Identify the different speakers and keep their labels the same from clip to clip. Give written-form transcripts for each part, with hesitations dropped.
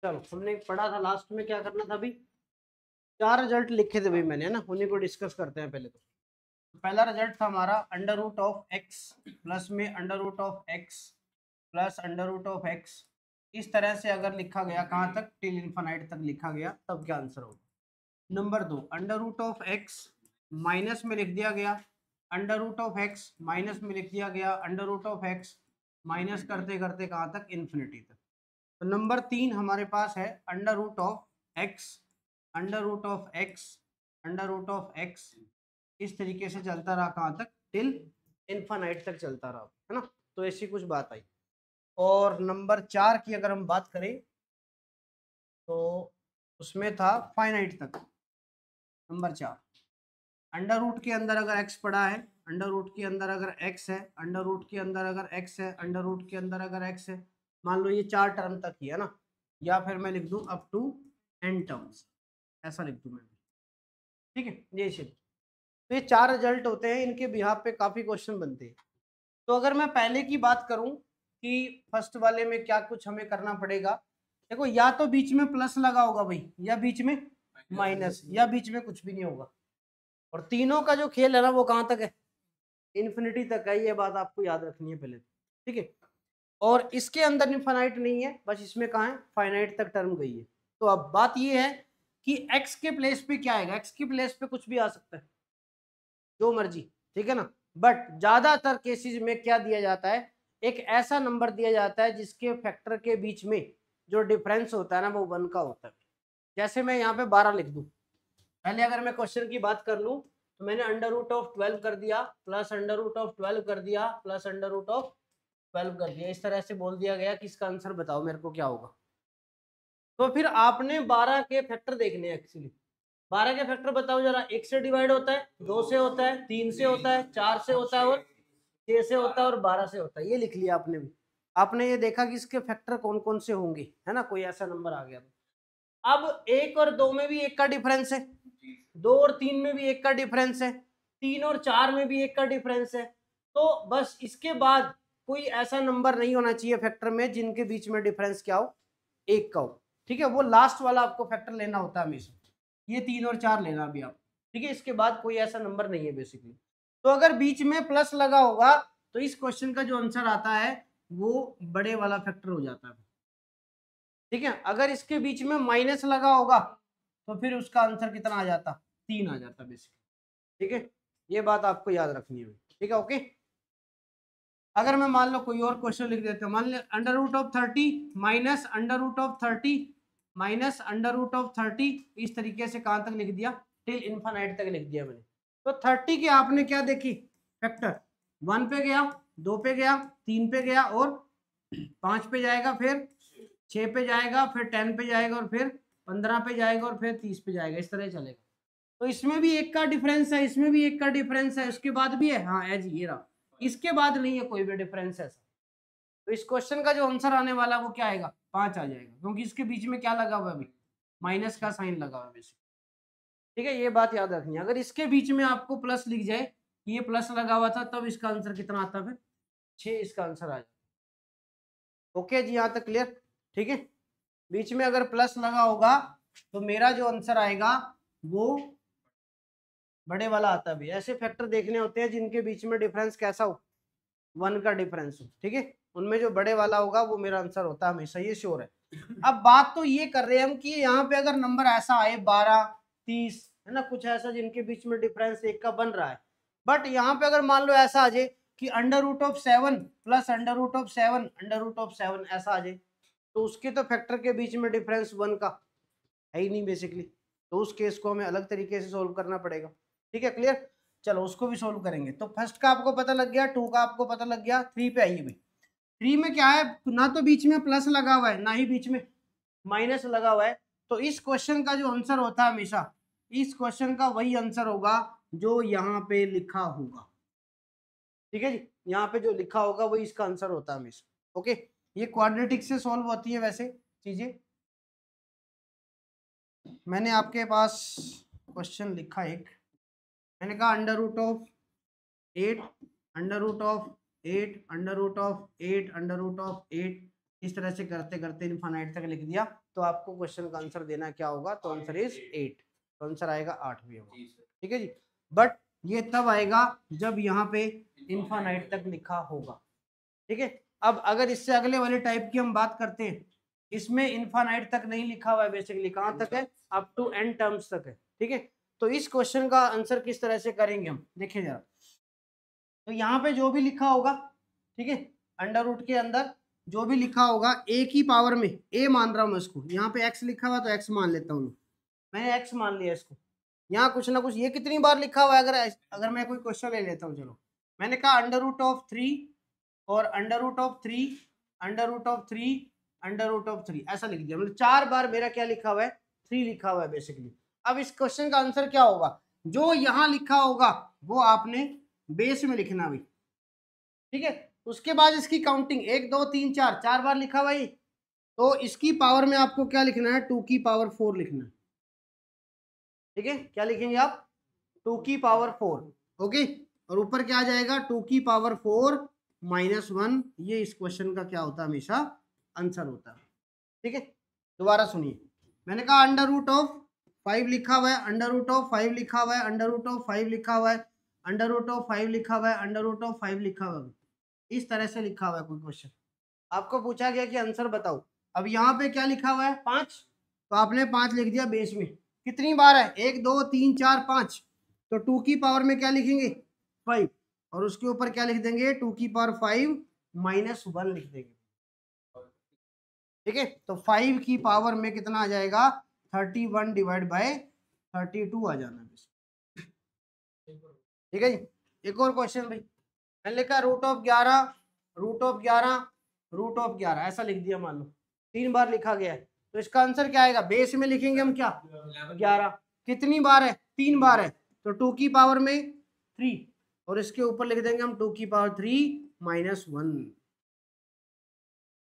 Speaker 1: चलो हमने पढ़ा था लास्ट में, क्या करना था अभी, 4 रिजल्ट लिखे थे भाई मैंने, है ना, उन्हीं को डिस्कस करते हैं पहले। तो पहला रिजल्ट था हमारा under root of x plus में under root of x plus under root of x, इस तरह से अगर लिखा गया कहाँ तक, टिल इन्फानाइट तक लिखा गया, तब क्या आंसर होगा। Number 2, under root of x minus में लिख दिया गया, under root of x minus में लिख दिया गया, under root of x minus करते करते कहाँ तक, इन्फिनिटी तक। तो नंबर 3 हमारे पास है under root of x, under root of x, under root of x, इस तरीके से चलता रहा कहाँ तक, टिल इन्फानाइट तक चलता रहा, है ना। तो ऐसी कुछ बात आई। और नंबर 4 की अगर हम बात करें तो उसमें था फाइनाइट तक। नंबर 4, अंडर रूट के अंदर अगर x पड़ा है, अंडर रूट के अंदर अगर x है, अंडर रूट के अंदर अगर x है, अंडर रूट के अंदर अगर x है, मान लो ये 4 टर्म तक ही है ना, या फिर मैं लिख दूं अप टू n टर्म्स, ऐसा लिख दूं मैं, ठीक है। ये चलिए, तो ये 4 रिजल्ट होते हैं, इनके बिहाफ पे काफी क्वेश्चन बनते हैं। तो अगर मैं पहले की बात करूं कि फर्स्ट वाले में क्या कुछ हमें करना पड़ेगा, देखो या तो बीच में प्लस लगा होगा भाई, या बीच में माइनस, या बीच में कुछ भी नहीं होगा। और तीनों का जो खेल है ना वो कहाँ तक है, इन्फिनिटी तक है, ये बात आपको याद रखनी है पहले, ठीक है। और इसके अंदर इनफाइनाइट नहीं है, बस इसमें कहाँ है, फाइनाइट तक टर्म गई है। तो अब बात ये है कि x के प्लेस पे क्या आएगा, x के प्लेस पे कुछ भी आ सकता है, जो मर्जी, ठीक है ना। बट ज्यादातर केसेस में क्या दिया जाता है, एक ऐसा नंबर दिया जाता है जिसके फैक्टर के बीच में जो डिफरेंस होता है ना वो 1 का होता है। जैसे मैं यहाँ पे 12 लिख दूं, पहले अगर मैं क्वेश्चन की बात कर लूं तो मैंने अंडर रूट ऑफ 12 कर दिया, प्लस अंडर रूट ऑफ 12 कर दिया, प्लस अंडर रूट ऑफ 12 कर दिया, इस तरह से बोल दिया गया कि इसका आंसर बताओ मेरे को क्या होगा। तो फिर आपने 12 के फैक्टर देखने हैं एक्चुअली। 12 के फैक्टर बताओ जरा, 1 से डिवाइड होता है, 2 से होता है, 3 से होता है, 4 से होता है, और 6 से होता है, और 12 से होता है। ये लिख लिया आपने भी, आपने ये देखा कि इसके फैक्टर कौन कौन से होंगे, है ना, कोई ऐसा नंबर आ गया। अब 1 और 2 में भी 1 का डिफरेंस है, 2 और 3 में भी 1 का डिफरेंस है, 3 और 4 में भी 1 का डिफरेंस है। तो बस इसके बाद कोई ऐसा नंबर नहीं होना चाहिए फैक्टर में जिनके बीच में डिफरेंस क्या हो, 1 का हो, ठीक है। वो लास्ट वाला आपको फैक्टर लेना होता है हमेशा, ये 3 और 4 लेना अभी आप, ठीक है। इसके बाद कोई ऐसा नंबर नहीं है बेसिकली। तो अगर बीच में प्लस लगा होगा तो इस क्वेश्चन का जो आंसर आता है वो बड़े वाला फैक्टर हो जाता है, ठीक है। अगर इसके बीच में माइनस लगा होगा तो फिर उसका आंसर कितना आ जाता, 3 आ जाता बेसिकली, ठीक है। ये बात आपको याद रखनी है, ठीक है, ओके। अगर मैं मान लो कोई और क्वेश्चन लिख देता हूँ, मान लो under root of 30 minus under root of 30 minus under root of 30, इस तरीके से कहां तक लिख दिया, टिल इन्फानाइट तक लिख दिया मैंने। तो 30 के आपने क्या देखी, फैक्टर 1 पे गया, 2 पे गया, 3 पे गया, और 5 पे जाएगा, फिर 6 पे जाएगा, फिर 10 पे जाएगा, और फिर 15 पे जाएगा, और फिर 30 पे जाएगा, इस तरह चलेगा। तो इसमें भी 1 का डिफरेंस है, इसमें भी 1 का डिफरेंस है, उसके बाद भी है, हाँ एज ये रहा, इसके बाद नहीं है कोई भी डिफरेंस ऐसा। तो इस क्वेश्चन का जो आंसर आने वाला है वो क्या आएगा, 5 आ जाएगा, क्योंकि इसके बीच में क्या लगा हुआ है अभी, माइनस का साइन लगा हुआ है बेसिक, ठीक है। ये बात याद रखनी है, अगर इसके बीच में आपको प्लस लिख जाए, ये प्लस लगा हुआ था, तब इसका आंसर कितना आता, फिर 6 इसका आंसर आ जाए। ओके जी, यहाँ तक क्लियर, ठीक है। बीच में अगर प्लस लगा होगा तो मेरा जो आंसर आएगा वो बड़े वाला आता है। भी ऐसे फैक्टर देखने होते हैं जिनके बीच में डिफरेंस कैसा हो, 1 का डिफरेंस हो, ठीक है। उनमें जो बड़े वाला होगा वो मेरा आंसर होता है हमेशा, ये श्योर है। अब बात तो ये कर रहे हैं हम कि यहाँ पे अगर नंबर ऐसा आए 12, 30, है ना, कुछ ऐसा जिनके बीच में डिफरेंस 1 का बन रहा है, बट यहाँ पे अगर मान लो ऐसा आ जाए कि under root of 7 plus under root of 7 under root of 7 ऐसा आ जाए, तो उसके तो फैक्टर के बीच में डिफरेंस 1 का है ही नहीं बेसिकली। तो उस केस को हमें अलग तरीके से सोल्व करना पड़ेगा, ठीक है, क्लियर। चलो उसको भी सोल्व करेंगे। तो फर्स्ट का आपको पता लग गया, 2 का आपको पता लग गया, 3 पे आइए भाई। 3 में क्या है, ना तो बीच में प्लस लगा हुआ है, ना ही बीच में माइनस लगा हुआ है। तो इस क्वेश्चन का जो आंसर होता है हमेशा, इस क्वेश्चन का वही आंसर होगा जो यहाँ पे लिखा होगा, ठीक है जी। यहाँ पे जो लिखा होगा वही इसका आंसर होता है हमेशा, ओके। ये क्वाड्रेटिक से सॉल्व होती है वैसे चीजें। मैंने आपके पास क्वेश्चन लिखा एक, मैंने कहा under root of 8 under root of 8 under root of 8 under root of 8 इस तरह से करते करते इनफाइनाइट तक लिख दिया, तो आपको क्वेश्चन का आंसर देना क्या होगा, तो आंसर इज 8, तो आंसर आएगा 8 भी होगा, ठीक है जी। बट ये तब आएगा जब यहाँ पे इनफाइनाइट तक लिखा होगा, ठीक है। अब अगर इससे अगले वाले टाइप की हम बात करते हैं, इसमें इनफाइनाइट तक नहीं लिखा हुआ है, बेसिकली कहाँ तक है, अप टू n टर्म्स तक है, ठीक है। तो इस क्वेश्चन का आंसर किस तरह से करेंगे हम, देखिए जरा। तो यहाँ पे जो भी लिखा होगा, ठीक है, अंडर रूट के अंदर जो भी लिखा होगा ए की पावर में, ए मान रहा हूँ मैं इसको, यहाँ पे एक्स लिखा हुआ तो एक्स मान लेता हूँ, मैंने एक्स मान लिया इसको। यहाँ कुछ ना कुछ, ये कितनी बार लिखा हुआ है, अगर मैं कोई क्वेश्चन ले लेता हूँ, चलो मैंने कहा अंडर रूट ऑफ 3 और under root of 3, under root of 3, under root of 3, ऐसा लिख दिया, मतलब 4 बार मेरा क्या लिखा हुआ है, 3 लिखा हुआ है बेसिकली। अब इस क्वेश्चन का आंसर क्या होगा, जो यहाँ लिखा होगा वो आपने बेस में लिखना भी, ठीक है। उसके बाद इसकी काउंटिंग 1 2 3 4, 4 बार लिखा हुआ है, तो इसकी पावर में आपको क्या लिखना है, 2 की पावर 4 लिखना है, ठीक है। क्या लिखेंगे आप, 2 की पावर 4, ओके। और ऊपर क्या आ जाएगा, 2 की पावर 4 माइनस 1, ये इस क्वेश्चन का क्या होता है, हमेशा आंसर होता है, ठीक है। दोबारा सुनिए, मैंने कहा अंडर रूट ऑफ 5 लिखा हुआ है, अंडर रूट ऑफ 5 लिखा हुआ है, अंडर रूट ऑफ 5 लिखा हुआ है, अंडर रूट ऑफ 5 लिखा हुआ है, अंडर रूट ऑफ 5 लिखा हुआ है, इस तरह से लिखा हुआ है कोई क्वेश्चन, आपको पूछा गया कि आंसर बताओ। अब यहाँ पे क्या लिखा हुआ है, 5, तो आपने 5 लिख दिया बेस में, कितनी बार है, 1 2 3 4 5, तो 2 की पावर में क्या लिखेंगे, 5, और उसके ऊपर क्या लिख देंगे, 2 की पावर 5 माइनस 1 लिख देंगे, ठीक है। तो 5 की पावर में कितना आ जाएगा, 31 डिवाइड बाय 32 आ जाना, ठीक है जी। एक और क्वेश्चन भाई, मैंने लिखा root of 11, root of 11, root of 11, ऐसा लिख दिया, मान लो 3 बार लिखा गया है, तो इसका आंसर क्या आएगा, बेस में लिखेंगे हम क्या, 11, कितनी बार है, 3 बार है, तो 2 की पावर में 3, और इसके ऊपर लिख देंगे हम 2 की पावर 3 माइनस 1,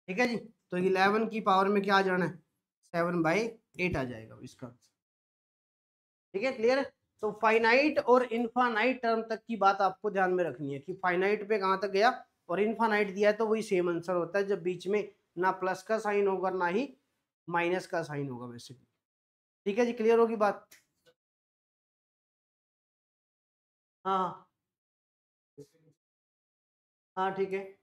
Speaker 1: ठीक है जी। तो 11 की पावर में क्या आ जाना है, 7/8 आ जाएगा इसका, ठीक है, क्लियर है। तो फाइनाइट और इनफाइनाइट टर्म तक की बात आपको ध्यान में रखनी है कि फाइनाइट पे कहाँ तक गया और इनफाइनाइट दिया है तो वही सेम आंसर होता है, जब बीच में ना प्लस का साइन होगा ना ही माइनस का साइन होगा बेसिकली, ठीक है जी, क्लियर होगी बात। हाँ हाँ ठीक है,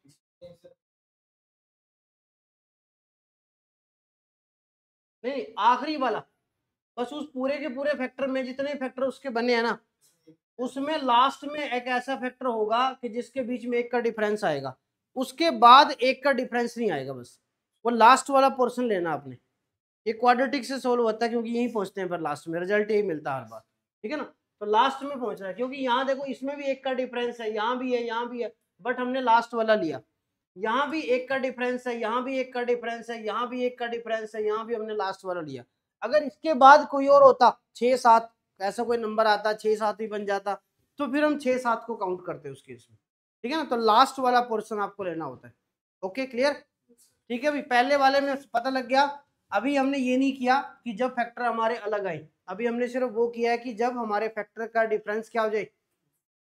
Speaker 1: नहीं आखिरी वाला, बस उस पूरे के पूरे फैक्टर में जितने फैक्टर उसके बने हैं ना, उसमें लास्ट में एक ऐसा फैक्टर होगा कि जिसके बीच में 1 का डिफरेंस आएगा, उसके बाद 1 का डिफरेंस नहीं आएगा, बस वो लास्ट वाला पोर्शन लेना आपने। ये क्वाड्रेटिक से सोल्व होता है क्योंकि यही पहुंचते हैं, पर लास्ट में रिजल्ट यही मिलता है हर बार, ठीक है ना। तो लास्ट में पहुंच रहा है क्योंकि यहाँ देखो इसमें भी 1 का डिफरेंस है, यहाँ भी है, यहाँ भी है, बट हमने लास्ट वाला लिया। यहाँ भी 1 का डिफरेंस है, यहाँ भी 1 का डिफरेंस है, यहाँ भी 1 का डिफरेंस है, यहाँ भी हमने लास्ट वाला लिया। अगर इसके बाद कोई और होता 6 7, ऐसा कोई नंबर आता 6 7 भी बन जाता, तो फिर हम 6 7 को काउंट करते उस केस में, ठीक है ना। तो लास्ट वाला पोर्शन आपको लेना होता है, ओके क्लियर, ठीक है भाई। पहले वाले में पता लग गया। अभी हमने ये नहीं किया कि जब फैक्टर हमारे अलग आए, अभी हमने सिर्फ वो किया है कि जब हमारे फैक्टर का डिफरेंस क्या हो जाए,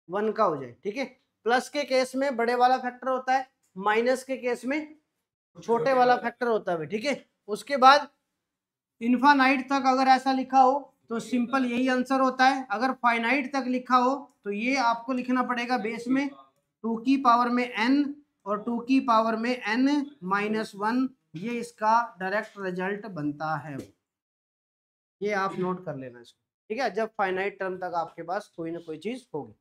Speaker 1: 1 का हो जाए, ठीक है। प्लस के केस में बड़े वाला फैक्टर होता है, माइनस के केस में छोटे वाला फैक्टर होता है, ठीक है। उसके बाद इनफाइनाइट तक अगर ऐसा लिखा हो तो सिंपल यही आंसर होता है, अगर फाइनाइट तक लिखा हो तो ये आपको लिखना पड़ेगा बेस में 2 की पावर में n और 2 की पावर में n माइनस 1, ये इसका डायरेक्ट रिजल्ट बनता है, ये आप नोट कर लेना इसको, ठीक है। जब फाइनाइट टर्म तक आपके पास कोई ना कोई चीज होगी,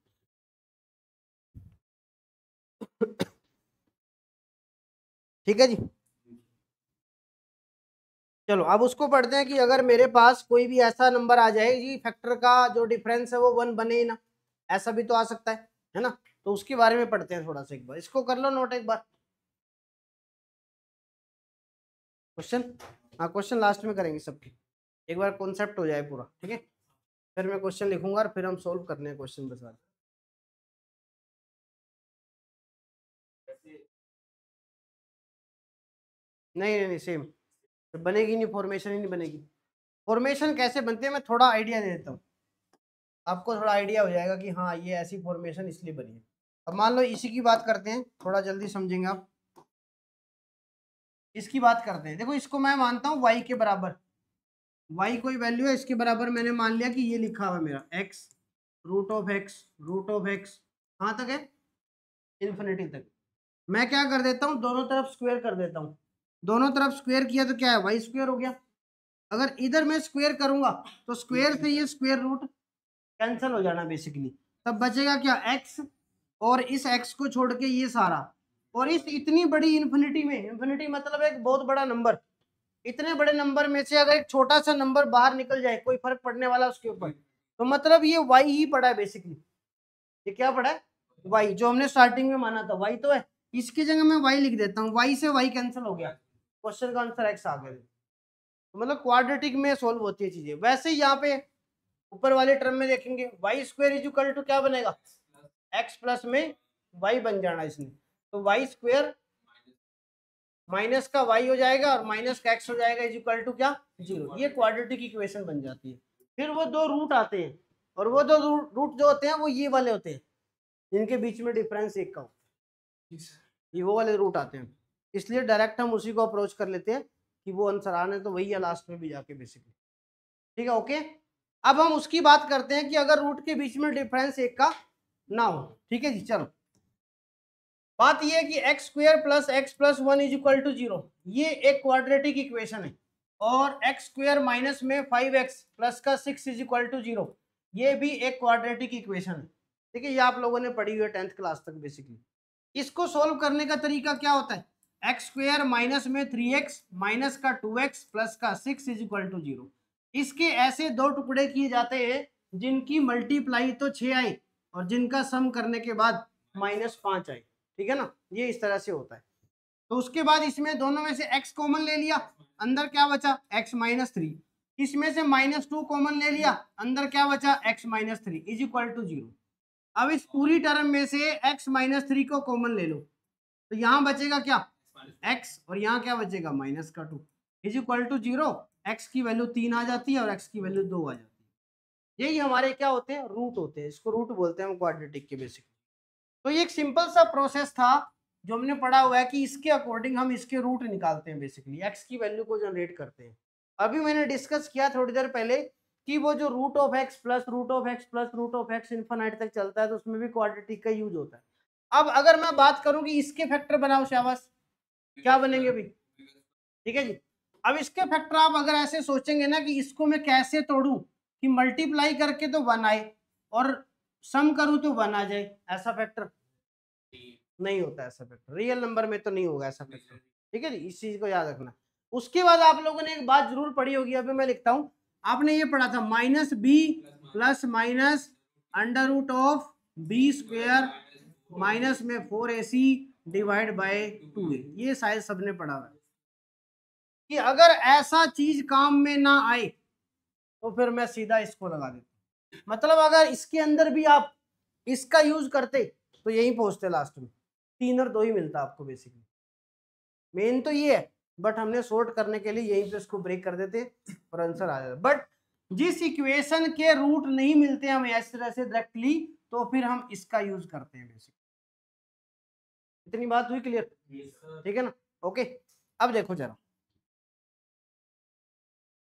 Speaker 1: ठीक है जी। चलो अब उसको पढ़ते हैं कि अगर मेरे पास कोई भी ऐसा नंबर आ जाए जी फैक्टर का जो डिफरेंस है वो 1 बने ही ना, ऐसा भी तो आ सकता है ना। तो उसके बारे में पढ़ते हैं थोड़ा सा, एक बार इसको कर लो नोट एक बार, क्वेश्चन, हाँ क्वेश्चन लास्ट में करेंगे सबके, एक बार कॉन्सेप्ट हो जाए पूरा, ठीक है। फिर मैं क्वेश्चन लिखूंगा और फिर हम सोल्व करने हैं क्वेश्चन बस वाले। नहीं नहीं नहीं सेम, तो बनेगी नहीं, फॉर्मेशन ही नहीं बनेगी। फॉर्मेशन कैसे बनते हैं मैं थोड़ा आइडिया दे देता हूँ, आपको थोड़ा आइडिया हो जाएगा कि हाँ ये ऐसी फॉर्मेशन इसलिए बनी है। अब मान लो इसी की बात करते हैं, थोड़ा जल्दी समझेंगे आप। इसकी बात करते हैं। देखो इसको मैं मानता हूँ y के बराबर, y कोई वैल्यू है इसके बराबर, मैंने मान लिया कि ये लिखा हुआ मेरा x रूट ऑफ x कहाँ तक है, इन्फिनिटी तक। मैं क्या कर देता हूँ, दोनों तरफ स्क्वायर कर देता हूँ। दोनों तरफ स्क्वायर किया तो क्या है, वाई स्क्वायर हो गया। अगर इधर मैं स्क्वायर करूंगा तो स्क्वायर से ये स्क्वायर रूट कैंसिल हो जाना बेसिकली, तब बचेगा क्या, x, और इस x को छोड़ के ये सारा, और इस इतनी बड़ी इन्फिनिटी में, इन्फिनिटी मतलब एक बहुत बड़ा नंबर, इतने बड़े नंबर में से अगर एक छोटा सा नंबर बाहर निकल जाए, कोई फर्क पड़ने वाला उसके ऊपर, तो मतलब ये y ही पड़ा है बेसिकली। ये क्या पड़ा है, y, जो हमने स्टार्टिंग में माना था y तो है। इसकी जगह मैं y लिख देता हूँ, y से y कैंसिल हो गया, क्वेश्चन का आंसर x आ गया। तो मतलब क्वाड्रेटिक में सोल्व होती है चीजें। वैसे ही यहाँ पे ऊपर वाले टर्म में देखेंगे, y square is equal to क्या बनेगा, x प्लस में y बन जाना इसमें, तो वाई स्क्वायर माइनस का y हो जाएगा और माइनस का x हो जाएगा इज इक्वल टू क्या, 0। ये क्वाड्रेटिक इक्वेशन बन जाती है। फिर वो दो रूट आते हैं, और वो दो रूट जो होते हैं वो ये वाले होते हैं, जिनके बीच में डिफरेंस एक का होता है, ये वो वाले रूट आते हैं। इसलिए डायरेक्ट हम उसी को अप्रोच कर लेते हैं कि वो आंसर आने तो वही है लास्ट में भी जाके बेसिकली, ठीक है ओके। अब हम उसकी बात करते हैं कि अगर रूट के बीच में डिफरेंस एक का ना हो, ठीक है जी। चलो बात ये है कि x square plus x plus one is equal to 0, ये एक क्वाड्रेटिक इक्वेशन है। और एक्स स्क्वायर माइनस में 5x प्लस का 6 इज इक्वल टू 0, ये भी एक क्वाड्रेटिक इक्वेशन है। ठीक है, ये आप लोगों ने पढ़ी हुई है 10th क्लास तक बेसिकली। इसको सोल्व करने का तरीका क्या होता है, एक्स स्क्वायर माइनस में 3x माइनस का 2x प्लस का 6 इज इक्वल टू 0। इसके ऐसे दो टुकड़े किए जाते हैं जिनकी मल्टीप्लाई तो 6 आई और जिनका सम करने के बाद -5 आई, ठीक है ना, ये इस तरह से होता है। तो उसके बाद इसमें दोनों में से x कॉमन ले लिया, अंदर क्या बचा x -3, इसमें से -2 कॉमन ले लिया, अंदर क्या बचा x -3 इज इक्वल टू 0। अब इस पूरी टर्म में से x -3 को कॉमन ले लो, तो यहाँ बचेगा क्या x, और यहाँ क्या बचेगा -2 इज इक्वल टू 0। x की वैल्यू 3 आ जाती है और x की वैल्यू 2 आ जाती है। यही हमारे क्या होते हैं, रूट होते हैं, इसको रूट बोलते हैं हम क्वाड्रेटिक के बेसिक। तो ये एक सिंपल सा प्रोसेस था जो हमने पढ़ा हुआ है कि इसके अकॉर्डिंग हम इसके रूट निकालते हैं बेसिकली, x की वैल्यू को जनरेट करते हैं। अभी मैंने डिस्कस किया थोड़ी देर पहले कि वो जो root of x plus root of x plus root of x infinity तक चलता है, तो उसमें भी क्वाड्रेटिक का यूज होता है। अब अगर मैं बात करूं कि इसके फैक्टर बनाओ, शाबाश, क्या बनेंगे भाई, ठीक है जी। अब इसके फैक्टर आप अगर ऐसे सोचेंगे ना कि इसको मैं कैसे तोड़ूं कि मल्टीप्लाई करके तो 1 आए और सम करूं तो 1 आ जाए, ऐसा फैक्टर नहीं होता, ऐसा फैक्टर रियल नंबर में तो नहीं होगा ऐसा फैक्टर, ठीक है जी, इस चीज को याद रखना। उसके बाद आप लोगों ने एक बात जरूर पढ़ी होगी, अभी मैं लिखता हूं, आपने ये पढ़ा था -b plus minus under root of b square minus में 4ac डिवाइड बाय 2a, ये शायद सबने पढ़ा हुआ है कि अगर ऐसा चीज काम में ना आए तो फिर मैं सीधा इसको लगा देता। मतलब अगर इसके अंदर भी आप इसका यूज करते तो यही पहुंचते लास्ट में, 3 और 2 ही मिलता आपको बेसिकली। मेन तो ये है, बट हमने सॉर्ट करने के लिए यहीं पे इसको ब्रेक कर देते और आंसर आ जाता। बट जिस इक्वेशन के रूट नहीं मिलते हमें इस तरह से डायरेक्टली, तो फिर हम इसका यूज करते हैं बेसिकली। इतनी बात हुई क्लियर, ठीक है ना, ओके। अब देखो जरा,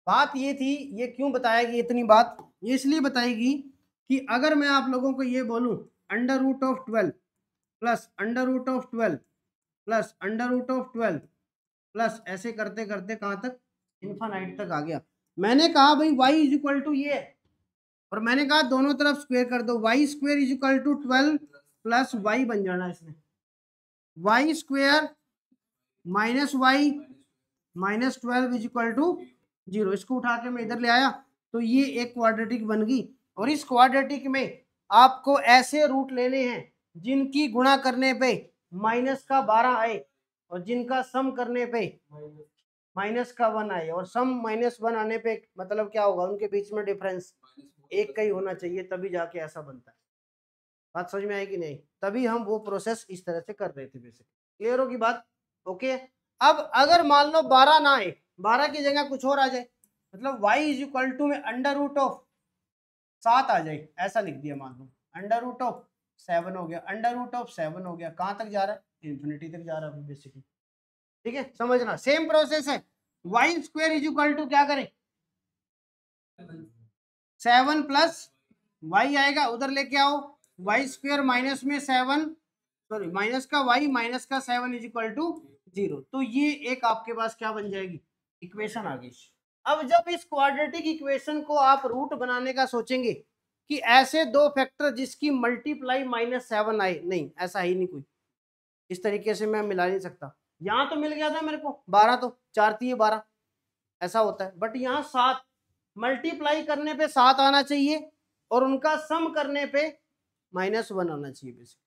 Speaker 1: बात ये थी, ये क्यों बताएगी इतनी बात, ये इसलिए बताएगी कि अगर मैं आप लोगों को ये बोलूं under root of 12 plus under root of 12 plus under root of 12 plus ऐसे करते करते कहाँ तक, इन्फिनिटी तक आ गया। मैंने कहा भाई y इज इक्वल टू ये है, और मैंने कहा दोनों तरफ स्क्वायर कर दो, y square is equal to 12 plus y बन जाना इसमें, y square minus y minus 12 is equal to 0। इसको उठा के मैं इधर ले आया तो ये एक क्वाड्रेटिक बन गई। और इस क्वाड्रेटिक में आपको ऐसे रूट लेने हैं जिनकी गुणा करने पे -12 आए और जिनका सम करने पे -1 आए, और सम -1 आने पे मतलब क्या होगा, उनके बीच में डिफरेंस एक का ही होना चाहिए, तभी जाके ऐसा बनता है। बात समझ में आएगी नहीं, तभी हम वो प्रोसेस इस तरह से कर रहे थे बेसिक। क्लियर होगी बात, ओके। अब अगर मान लो 12 ना आए, 12 की जगह कुछ और आ जाए, मतलब y इज इक्वल टू में अंडर रूट ऑफ 7 आ जाए, ऐसा लिख दिया मान लो, अंडर रूट ऑफ 7 हो गया, अंडर रूट ऑफ 7 हो गया, कहाँ तक जा रहा है, इन्फिनिटी तक जा रहा है बेसिकली। ठीक है, समझना सेम प्रोसेस है। Y square is equal to क्या करें, 7 प्लस वाई आएगा, उधर लेके आओ, वाई स्क्वायर माइनस में 7, सॉरी माइनस का वाई माइनस का 7 इज इक्वल टू 0। तो ये एक आपके पास क्या बन जाएगी, इक्वेशन आ गई। अब जब इस क्वाड्रेटिक इक्वेशन को आप रूट बनाने का सोचेंगे कि ऐसे दो फैक्टर जिसकी मल्टीप्लाई -7 आए, नहीं ऐसा ही नहीं कोई, इस तरीके से मैं मिला नहीं सकता। यहां तो मिल गया था मेरे को 12, तो 4 3 12 ऐसा होता है, बट यहाँ 7 मल्टीप्लाई करने पे 7 आना चाहिए और उनका सम करने पे -1 आना चाहिए बेसिक।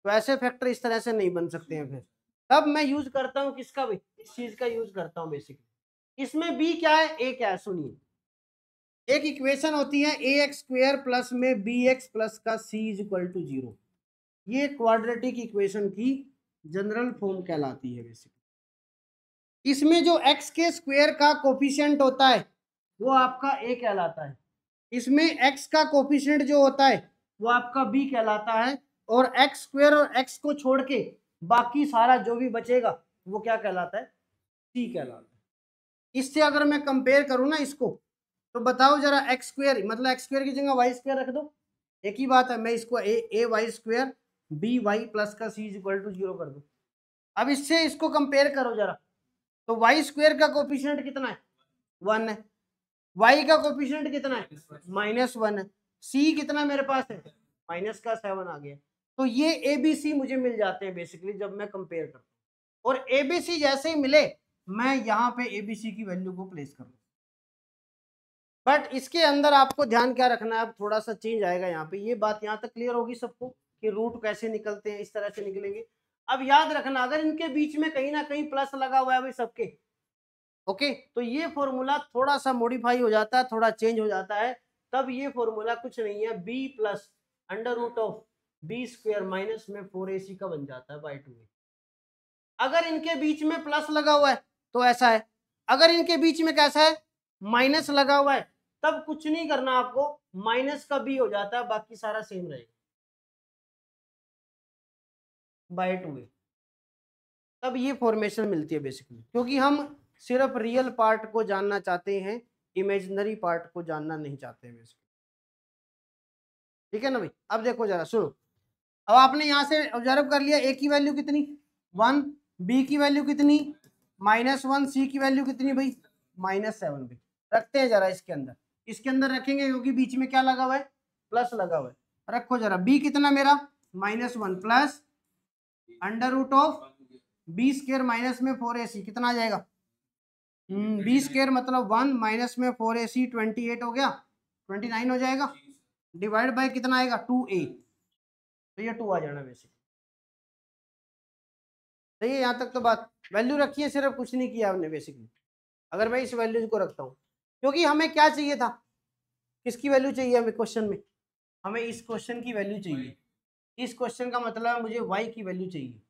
Speaker 1: तो ऐसे फैक्टर इस तरह से नहीं बन सकते हैं। फिर तब मैं यूज करता हूँ किसका भी, इस चीज का यूज करता हूँ बेसिकली। इसमें बी क्या है, ए क्या है, सुनिए। एक इक्वेशन होती है ए एक्स स्क्वेयर प्लस में बी एक्स प्लस का सी इज इक्वल टू 0। ये क्वाड्रेटिक इक्वेशन की जनरल फॉर्म कहलाती है बेसिकली। इसमें जो एक्स के स्क्वायर का कोफिशिएंट होता है वो आपका ए कहलाता है, इसमें एक्स का कोफिशिएंट जो होता है वो आपका बी कहलाता है, और एक्स स्क्वायर और एक्स को छोड़ के बाकी सारा जो भी बचेगा वो क्या कहलाता है, सी कहलाता है। इससे अगर मैं कंपेयर करूं ना इसको, तो बताओ जरा, एक्स स्क्वायर मतलब एक्स स्क्वायर की जगह वाई स्क्वायर रख दो, एक ही बात है। मैं इसको A Y square B Y plus का सी इज इक्वल टू 0 कर दूं। अब इससे इसको कंपेयर करो जरा, तो वाई स्क्वायर का कोफिशिएंट कितना है, 1 है, वाई का कोफिशिएंट कितना है, -1 है, सी कितना मेरे पास है, -7 आ गया। तो ये ए बी सी मुझे मिल जाते हैं बेसिकली जब मैं कंपेयर करता हूँ। और ए बी सी जैसे ही मिले मैं यहाँ पे ए बी सी की वैल्यू को प्लेस करूँ। बट इसके अंदर आपको ध्यान क्या रखना है, अब थोड़ा सा चेंज आएगा यहाँ पे। ये बात यहाँ तक क्लियर होगी सबको कि रूट कैसे निकलते हैं, इस तरह से निकलेंगे। अब याद रखना, अगर इनके बीच में कहीं ना कहीं प्लस लगा हुआ है भाई सबके, ओके, तो ये फॉर्मूला थोड़ा सा मॉडिफाई हो जाता है, थोड़ा चेंज हो जाता है। तब ये फॉर्मूला कुछ नहीं है, b plus under root of b square minus में 4ac का बन जाता है बाई 2। अगर इनके बीच में प्लस लगा हुआ है तो ऐसा है, अगर इनके बीच में कैसा है, माइनस लगा हुआ है, तब कुछ नहीं करना आपको, माइनस का बी हो जाता है, बाकी सारा सेम रहेगा बाई 2। तब ये फॉर्मेशन मिलती है बेसिकली, क्योंकि हम सिर्फ रियल पार्ट को जानना चाहते हैं, इमेजिनरी पार्ट को जानना नहीं चाहते हैं बेसिकली। ठीक है ना भाई। अब देखो जरा सुनो, अब आपने यहाँ से ऑब्जर्व कर लिया, ए की वैल्यू कितनी 1, बी की वैल्यू कितनी -1, सी की वैल्यू कितनी भाई -7 भाई। रखते हैं जरा इसके अंदर, इसके अंदर रखेंगे क्योंकि बीच में क्या लगा हुआ है, प्लस लगा हुआ है। रखो जरा, बी कितना मेरा -1 plus under root of b square minus में 4ac कितना आ जाएगा, बी स्क्वायर मतलब 1 माइनस में 4ac 28 हो गया, 29 हो जाएगा, डिवाइड बाय कितना आएगा 2a, तो ये 2 आ जाना बेसिक। सही है, यहाँ तक तो बात, वैल्यू रखी है, सिर्फ कुछ नहीं किया हमने बेसिकली। अगर मैं इस वैल्यू को रखता हूँ, क्योंकि हमें क्या चाहिए था, किसकी वैल्यू चाहिए हमें क्वेश्चन में, हमें इस क्वेश्चन की वैल्यू चाहिए। इस क्वेश्चन का मतलब है मुझे y की वैल्यू चाहिए।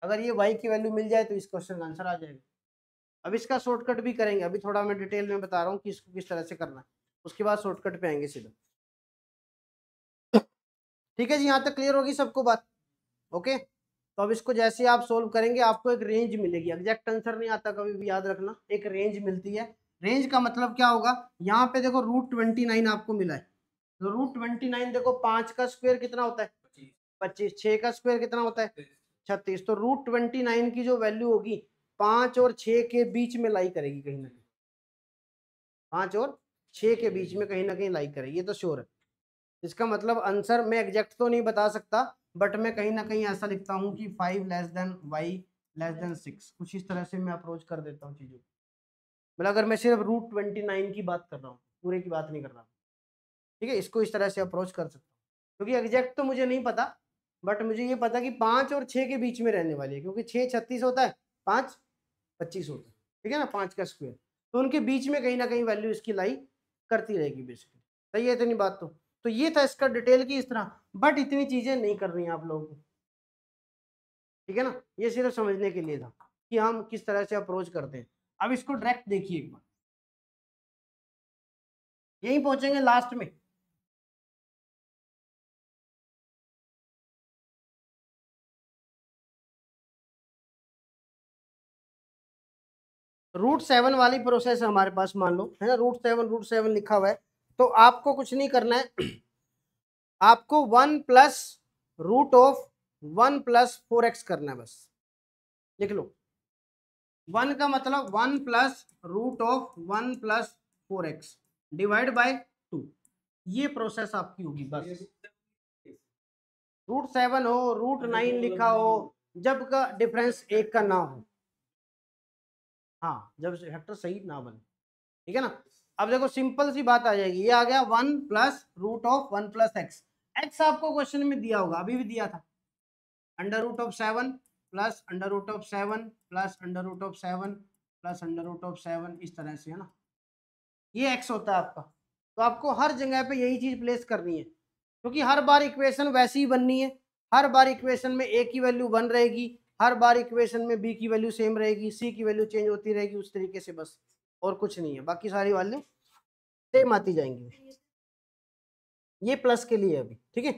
Speaker 1: अगर ये y की वैल्यू मिल जाए तो इस क्वेश्चन का आंसर आ जाएगा। अब इसका शॉर्टकट भी करेंगे, अभी थोड़ा मैं डिटेल में बता रहा हूँ कि इसको किस तरह से करना है, उसके बाद शॉर्टकट पे आएंगे सीधा। ठीक है जी, यहाँ तक क्लियर होगी सबको बात, ओके। तो अब इसको जैसे आप सोल्व करेंगे आपको एक रेंज मिलेगी, एग्जैक्ट आंसर नहीं आता कभी भी, याद रखना एक रेंज मिलती है। रेंज का मतलब क्या होगा, यहाँ पे देखो √29 आपको मिला है, तो √29 देखो, 5 का स्क्वायर कितना होता है 25, 6 का स्क्वायर कितना होता है 36, तो √29 की जो वैल्यू होगी 5 और 6 के बीच में लाई करेगी कहीं ना कहीं, 5 और 6 के बीच में कहीं ना कहीं लाई करेगी, ये तो श्योर है। इसका मतलब आंसर मैं एग्जैक्ट तो नहीं बता सकता, बट मैं कहीं ना कहीं ऐसा लिखता हूँ कि 5 less than y less than 6, कुछ इस तरह से मैं अप्रोच कर देता हूँ चीज़ों को। मतलब अगर मैं सिर्फ √29 की बात कर रहा हूँ, पूरे की बात नहीं कर रहा, ठीक है, इसको इस तरह से अप्रोच कर सकता हूँ, क्योंकि एग्जैक्ट तो मुझे नहीं पता, बट मुझे ये पता कि 5 और 6 के बीच में रहने वाली है, क्योंकि 6 36 होता है, 5 25 होता है, ठीक है ना, 5 का स्क्वायर, तो उनके बीच में कहीं ना कहीं वैल्यू इसकी लाई करती रहेगी बेसिकली। सही है इतनी बात तो ये था इसका डिटेल की इस तरह, बट इतनी चीजें नहीं कर रही हैं आप लोगों को, ठीक है ना, ये सिर्फ समझने के लिए था कि हम किस तरह से अप्रोच करते हैं। अब इसको डायरेक्ट देखिए एक बार, यहीं पहुंचेंगे लास्ट में। √7 वाली प्रोसेस है हमारे पास, मान लो है ना, √7 लिखा हुआ है। तो आपको कुछ नहीं करना है, आपको 1 plus root of 1 plus 4x करना है, बस लिख लो। 1 का मतलब 1 plus root of 1 plus 4x divide by 2, ये प्रोसेस आपकी होगी बस। √7 हो, √9 लिखा हो, जब का डिफरेंस एक का ना हो, हाँ जब फैक्टर सही ना बने, ठीक है ना। अब देखो सिंपल सी बात आ जाएगी, ये आ गया 1 plus root of 1 plus x. X आपको क्वेश्चन में दिया होगा, अभी भी दिया था, √7 प्लस √7 प्लस √7 प्लस √7, इस तरह से है ना, ये एक्स होता है आपका। तो आपको हर जगह पे यही चीज प्लेस करनी है, क्योंकि हर बार इक्वेशन वैसी ही बननी है, हर बार इक्वेशन में ए की वैल्यू 1 रहेगी, हर बार इक्वेशन में बी की वैल्यू सेम रहेगी, सी की वैल्यू चेंज होती रहेगी, उस तरीके से बस, और कुछ नहीं है, बाकी सारी वैल्यू सेम आती जाएंगी। ये प्लस के लिए अभी, ठीक है।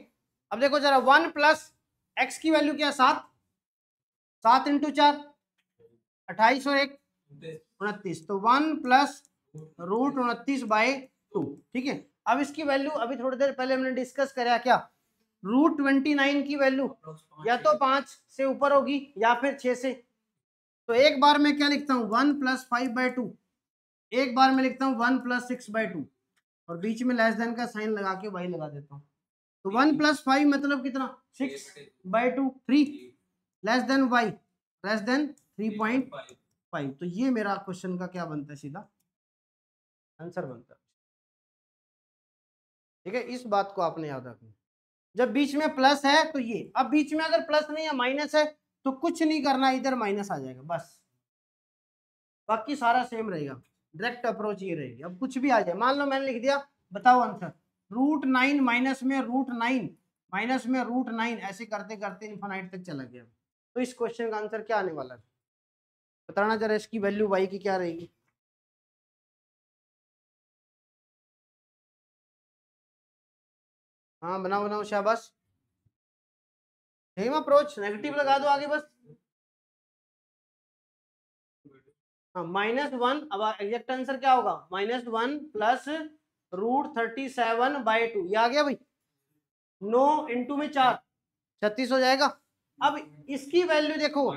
Speaker 1: अब देखो जरा 1 प्लस एक्स की वैल्यू क्या, 7, 7 इंटू 4 28 और 1 29, तो 1 प्लस √29/2, ठीक है। अब इसकी वैल्यू अभी थोड़ी देर पहले हमने डिस्कस करा क्या, √29 की वैल्यू या तो 5 से ऊपर होगी या फिर 6 से। तो एक बार मैं क्या लिखता हूँ, 1 प्लस 5/2, एक बार मैं लिखता हूँ 1 प्लस 6/2, और बीच में लेस देन का साइन लगा के वाई लगा देता हूँ। तो 1 प्लस 5 मतलब कितना, 6/2, 3 less than y less than 3.5। तो ये मेरा क्वेश्चन का क्या बनता है, सीधा आंसर बनता है, ठीक है। इस बात को आपने याद रखना, जब बीच में प्लस है तो ये, अब बीच में अगर प्लस नहीं है माइनस है तो कुछ नहीं करना, इधर माइनस आ जाएगा बस, बाकी सारा सेम रहेगा, डायरेक्ट अप्रोच ये रहेगी। अब कुछ भी आ जाए, मान लो मैंने लिख दिया, बताओ आंसर, √9 माइनस में √9 माइनस में √9, ऐसे करते करते इन्फिनाइट तक चला गया। तो इस क्वेश्चन का आंसर क्या आने वाला है, बताना जरा, इसकी वैल्यू वाई की क्या रहेगी। हाँ बनाओ बनाओ, शाबाश, सेम अप्रोच, नेगेटिव लगा दो आगे बस। हाँ -1, अब एग्जैक्ट आंसर क्या होगा, -1 प्लस √37/2, ये आ गया भाई, 9 इंटू में 4 36 हो जाएगा। अब इसकी वैल्यू देखो,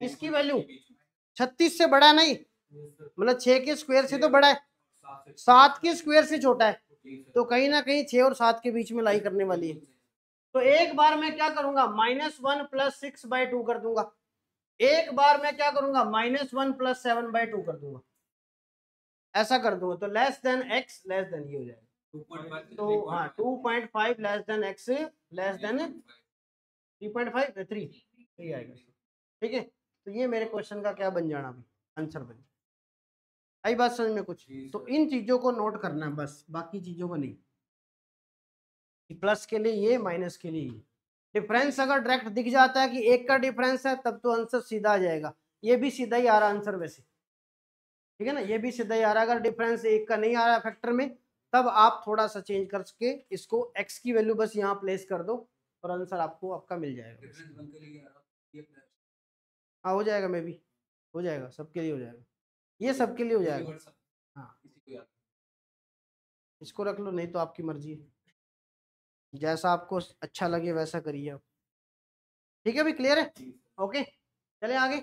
Speaker 1: इसकी वैल्यू 36 से बड़ा नहीं, मतलब 6 के स्क्वायर से तो बड़ा है, 7 के स्क्वायर से छोटा है, तो कहीं ना कहीं 6 और 7 के बीच में लाई करने वाली है। तो एक बार मैं क्या करूंगा, -1 प्लस 6/2 कर दूंगा, एक बार मैं क्या करूंगा, -1 प्लस 7/2 कर दूंगा, ऐसा कर दूंगा। तो less than x less than ये हो जाएगा, तो हाँ 2.5 less than x less than 3.5 3 आएगा, ठीक है। तो ये मेरे क्वेश्चन का क्या बन जाना, आंसर बन, आई बात समझ में कुछ। तो इन चीजों को नोट करना है बस, बाकी चीजों को नहीं, प्लस के लिए ये, माइनस के लिए ये। डिफरेंस अगर डायरेक्ट दिख जाता है कि एक का डिफरेंस है, तब तो आंसर सीधा आ जाएगा, ये भी सीधा ही आ रहा आंसर वैसे, ठीक है ना, ये भी सीधा ही आ रहा। अगर डिफरेंस एक का नहीं आ रहा फैक्टर में, तब आप थोड़ा सा चेंज करके इसको एक्स की वैल्यू बस यहाँ प्लेस कर दो, और आंसर आपको आपका मिल जाएगा। हाँ हो जाएगा, मे भी हो जाएगा, सबके लिए हो जाएगा, ये सबके लिए हो जाएगा। हाँ इसको रख लो, नहीं तो आपकी मर्जी है, जैसा आपको अच्छा लगे वैसा करिए आप, ठीक है, अभी क्लियर है, ओके चले आगे।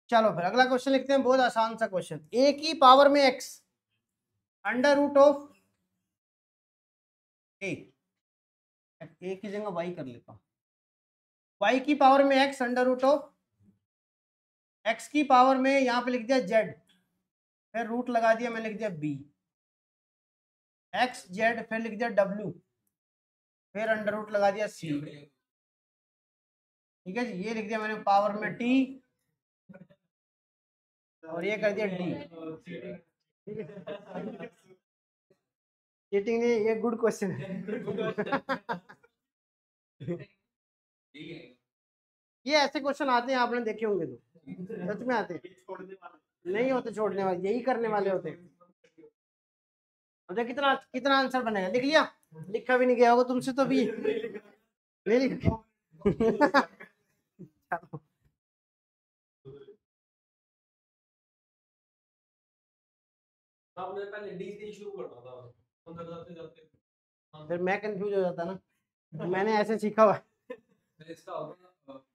Speaker 1: चलो फिर अगला क्वेश्चन लिखते हैं, बहुत आसान सा क्वेश्चन, ए की पावर में एक्स √ऑफ ए की जगह वाई कर लेता हूँ, वाई की पावर में एक्स √ऑफ एक्स की पावर में, यहाँ पे लिख दिया जेड, फिर रूट लगा दिया, मैंने लिख दिया बी, एक्स जेड, फिर लिख दिया डब्ल्यू, फिर √ लगा दिया सी, ठीक है जी। ये लिख दिया मैंने पावर में टी, और ये कर दिया डी, ठीक है। चीटिंग नहीं, ये गुड क्वेश्चन है। ये ऐसे क्वेश्चन आते हैं, आपने देखे होंगे, तो सच में आते हैं, नहीं होते छोड़ने वाले, यही करने वाले होते हैं। अब कितना कितना आंसर बनेगा, लिख लिया, लिखा भी नहीं गया होगा तुमसे तो भी, नहीं लिखा।
Speaker 2: आपने पहले डी से शुरू करना था, अंदर जाते जाते
Speaker 1: फिर मैं कंफ्यूज हो जाता ना, मैंने ऐसे सीखा हुआ है।
Speaker 2: फिर इसका होगा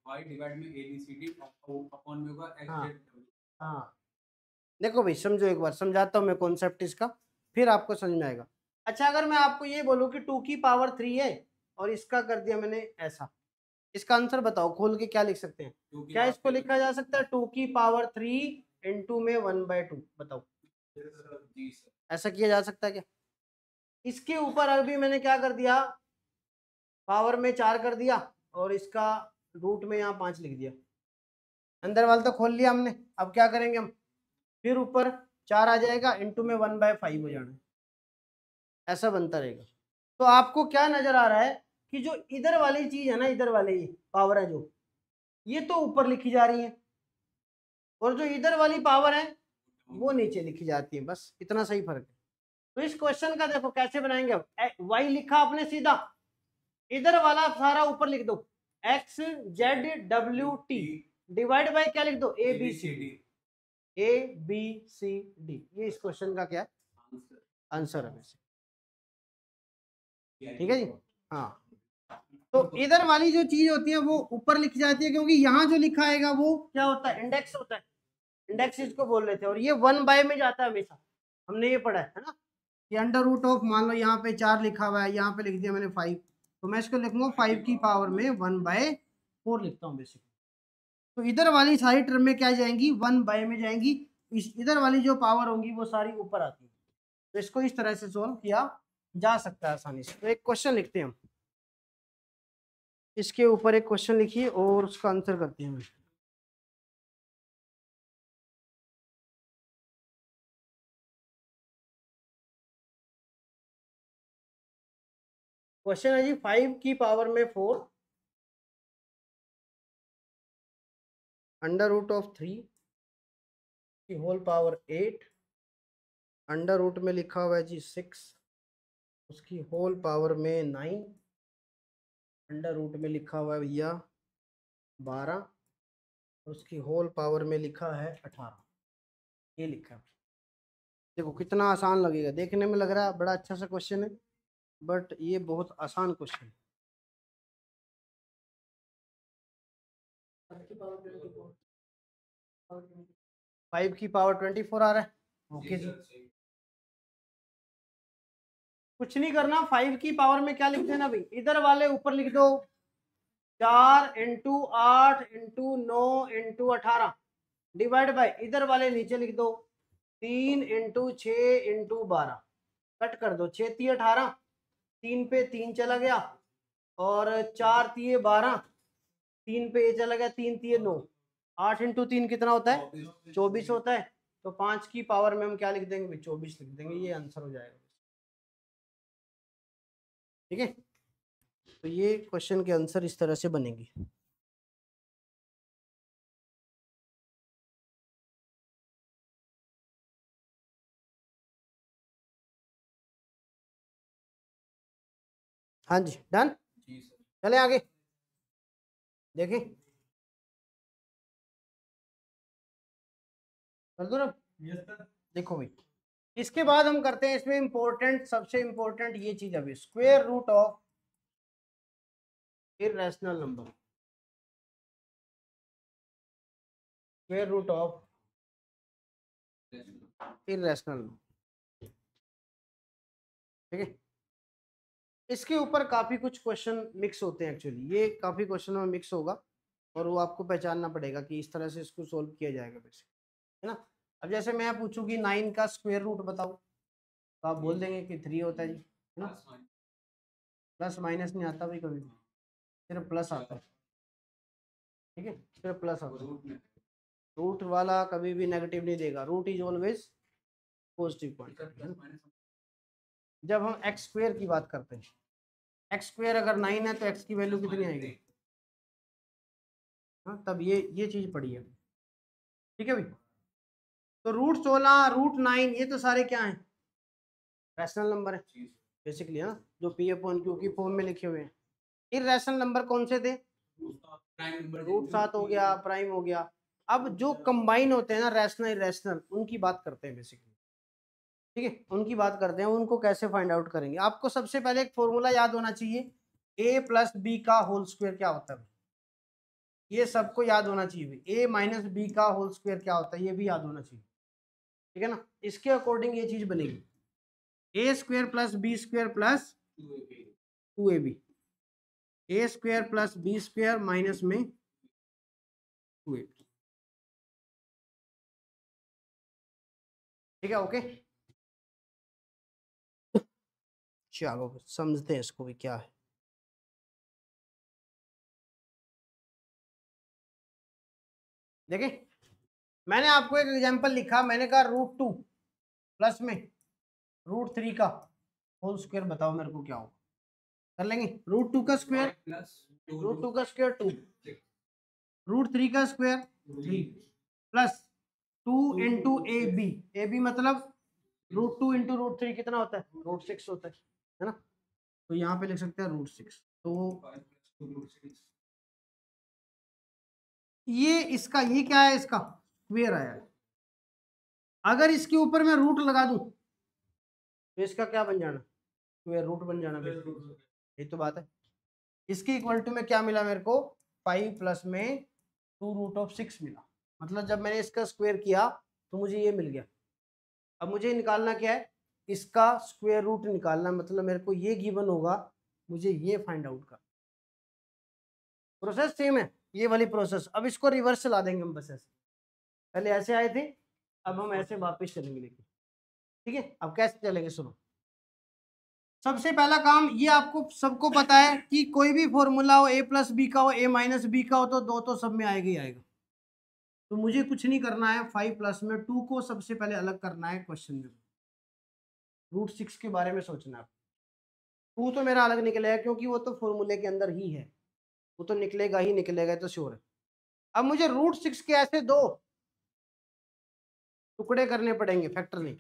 Speaker 2: y डिवाइड में a b c d upon में होगा x
Speaker 1: हाँ।
Speaker 2: z w।
Speaker 1: हाँ देखो भाई, समझो, एक बार समझाता हूँ मैं कॉन्सेप्ट इसका, फिर आपको समझ में आएगा। अच्छा, अगर मैं आपको ये बोलूँ कि 2 की पावर 3 है और इसका कर दिया मैंने ऐसा, इसका आंसर बताओ, खोल के क्या लिख सकते हैं? क्या इसको लिखा जा सकता है 2 की पावर 3 इंटू में 1/2? बताओ,
Speaker 2: जी सर।
Speaker 1: ऐसा किया जा सकता है क्या? इसके ऊपर अभी मैंने क्या कर दिया, पावर में 4 कर दिया और इसका रूट में यहाँ 5 लिख दिया। अंदर वाला तो खोल लिया हमने, अब क्या करेंगे हम, फिर ऊपर 4 आ जाएगा, इंटू में 1/5 हो जाना, ऐसा बनता रहेगा। तो आपको क्या नजर आ रहा है कि जो इधर वाली चीज है ना, इधर वाली पावर है जो, ये तो ऊपर लिखी जा रही है, और जो इधर वाली पावर है वो नीचे लिखी जाती है, बस इतना सही फर्क है। तो इस क्वेश्चन का देखो कैसे बनाएंगे, अब वाई लिखा आपने सीधा, इधर वाला सारा ऊपर लिख दो, एक्स जेड डब्ल्यू टी, डिवाइड बाय क्या लिख दो, a b c d, a b c d. ये इस क्वेश्चन का क्या है, आंसर है वैसे। ठीक है जी। हाँ, तो इधर वाली जो चीज होती है वो ऊपर लिखी जाती है, क्योंकि यहाँ जो लिखा आएगा वो क्या होता है, इंडेक्स होता है, इंडेक्स इसको बोल रहे थे, और ये 1/, में जाता है हमेशा, हमने ये पढ़ा है ना, कि अंडर रूट ऑफ, मान लो यहाँ पे 4 लिखा हुआ है, यहाँ पे लिख दिया मैंने 5, तो मैं इसको लिखूंगा 5 की पावर में 1/4 लिखता हूँ बेसिकली। तो इधर वाली सारी टर्म में क्या जाएंगी, 1/, में जाएंगी, इधर वाली जो पावर होंगी वो सारी ऊपर आती है। तो इसको इस तरह से सोल्व किया जा सकता है आसानी से। तो एक क्वेश्चन लिखते हैं हम, इसके ऊपर एक क्वेश्चन लिखिए और उसका आंसर करते हैं। क्वेश्चन है जी, 5 की पावर में 4 अंडर रूट ऑफ 3 की होल पावर 8, अंडर रूट में लिखा हुआ है जी 6, उसकी होल पावर में 9, अंडर रूट में लिखा हुआ है भैया 12, उसकी होल पावर में लिखा है 18। ये लिखा है। देखो कितना आसान लगेगा, देखने में लग रहा है बड़ा अच्छा सा क्वेश्चन है, बट ये बहुत आसान क्वेश्चन है। 5 की पावर 24 आ रहा है, ओके जी। कुछ नहीं करना, 5 की पावर में क्या लिख देना भाई, इधर वाले ऊपर लिख दो 4 into 8 into 9 into 18, divide by इधर वाले नीचे लिख दो 3 इंटू 6 इंटू 12, कट कर दो, 6 तिये 18, 3 पे 3 चला गया, और 4 तिये 12, 3 पे ये चला गया, 3 तिये 9, 8 इंटू 3 कितना होता है, 24 होता है। तो 5 की पावर में हम क्या लिख देंगे, 24 लिख देंगे, ये आंसर हो जाएगा। ठीक है, तो ये क्वेश्चन के आंसर इस तरह से बनेंगे। हाँ जी, डन। चले आगे देखें, कर दो ना। देखो भाई, इसके बाद हम करते हैं, इसमें इंपॉर्टेंट, सबसे इंपॉर्टेंट ये चीज अभी, square root of irrational number, square root of irrational number. ठीक है, इसके ऊपर काफी कुछ क्वेश्चन मिक्स होते हैं, एक्चुअली ये काफी क्वेश्चनों में मिक्स होगा, और वो आपको पहचानना पड़ेगा कि इस तरह से इसको सोल्व किया जाएगा वैसे, है ना। अब जैसे मैं पूछूं कि 9 का स्क्वायर रूट बताओ, तो आप बोल देंगे कि 3 होता है जी, है ना। प्लस माइनस नहीं आता भाई कभी भी, सिर्फ प्लस आता है। ठीक है, सिर्फ प्लस आता है, रूट वाला कभी भी नेगेटिव नहीं देगा, root is always positive point. जब हम एक्स स्क्वायर की बात करते हैं, एक्स स्क्वायर अगर 9 है तो एक्स की वैल्यू कितनी आएगी, हाँ, तब ये चीज पड़ी है। ठीक है भाई, तो रूट 16 रूट 9 ये तो सारे क्या हैं, रैशनल नंबर है बेसिकली, है ना, जो पी अपॉन क्यू की फॉर्म में लिखे हुए हैं। इररेशनल नंबर कौन से थे, रूट 7 हो गया, प्राइम हो गया। अब जो कंबाइन होते हैं ना, रैशनल इररेशनल, उनकी बात करते हैं बेसिकली। ठीक है, उनकी बात करते हैं, उनको कैसे फाइंड आउट करेंगे। आपको सबसे पहले एक फॉर्मूला याद होना चाहिए, a प्लस बी का होल स्क्वायर क्या होता है, ये सबको याद होना चाहिए। a माइनस बी का होल स्क्वायर क्या होता है, ये भी याद होना चाहिए, ठीक है ना। इसके अकॉर्डिंग ये चीज बनेगी, a square plus b square plus 2ab, a square plus b square minus में 2ab, ठीक है। ओके, चलो समझते हैं इसको भी क्या है। देखिए, मैंने आपको एक एग्जांपल लिखा, मैंने कहा √2 प्लस में √3 का होल स्क्वायर, बताओ मेरे को क्या होगा। कर लेंगे, √2 का स्क्वायर, √2 का स्क्वायर 2, √3 का square 3 plus 2 into a b मतलब √2 इंटू √3 कितना होता है, √6 होता है ना। तो यहाँ पे लिख सकते हैं √6। तो ये इसका, ये क्या है, इसका स्क्वायर आया है। अगर इसके ऊपर मैं रूट लगा दूं तो इसका क्या बन जाना, स्क्वायर रूट बन जाना, ये तो बात है। इसके इक्वल टू में क्या मिला मेरे को, 5 प्लस में 2√6 मिला। मतलब जब मैंने इसका स्क्वायर किया तो मुझे ये मिल गया। अब मुझे निकालना क्या है, इसका स्क्वायर रूट निकालना, मतलब मेरे को ये गिवन होगा, मुझे ये फाइंड आउट कर। प्रोसेस सेम है, ये वाली प्रोसेस। अब इसको रिवर्स चला देंगे हम, बस ऐसे, पहले ऐसे आए थे, अब हम ऐसे वापस चलेंगे लेकिन, ठीक है। अब कैसे चलेंगे, सुनो। सबसे पहला काम, ये आपको सबको पता है कि कोई भी फॉर्मूला हो, a प्लस बी का हो, a माइनस बी का हो, तो दो तो सब में आएगा ही आएगा। तो मुझे कुछ नहीं करना है, 5 प्लस में 2 को सबसे पहले अलग करना है क्वेश्चन में, √6 के बारे में सोचना है। 2 तो मेरा अलग निकलेगा क्योंकि वो तो फॉर्मूले के अंदर ही है, वो तो निकलेगा ही निकलेगा, तो श्योर है। अब मुझे √6 के ऐसे दो टुकड़े करने पड़ेंगे, फैक्टर नहीं,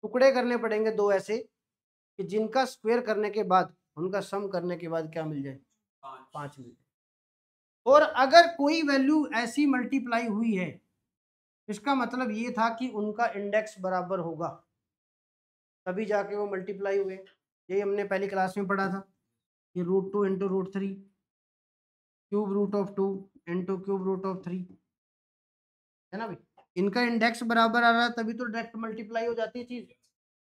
Speaker 1: टुकड़े करने पड़ेंगे दो ऐसे कि जिनका स्क्वायर करने के बाद, उनका सम करने के बाद क्या मिल जाए, 5 मिल जाए। और अगर कोई वैल्यू ऐसी मल्टीप्लाई हुई है, इसका मतलब ये था कि उनका इंडेक्स बराबर होगा, तभी जाके वो मल्टीप्लाई हुए। यही हमने पहली क्लास में पढ़ा था कि √2 into √3 cube root of 2 into cube root of 3, है ना भाई। इनका इंडेक्स बराबर आ रहा तभी तो डायरेक्ट मल्टीप्लाई हो जाती है चीज।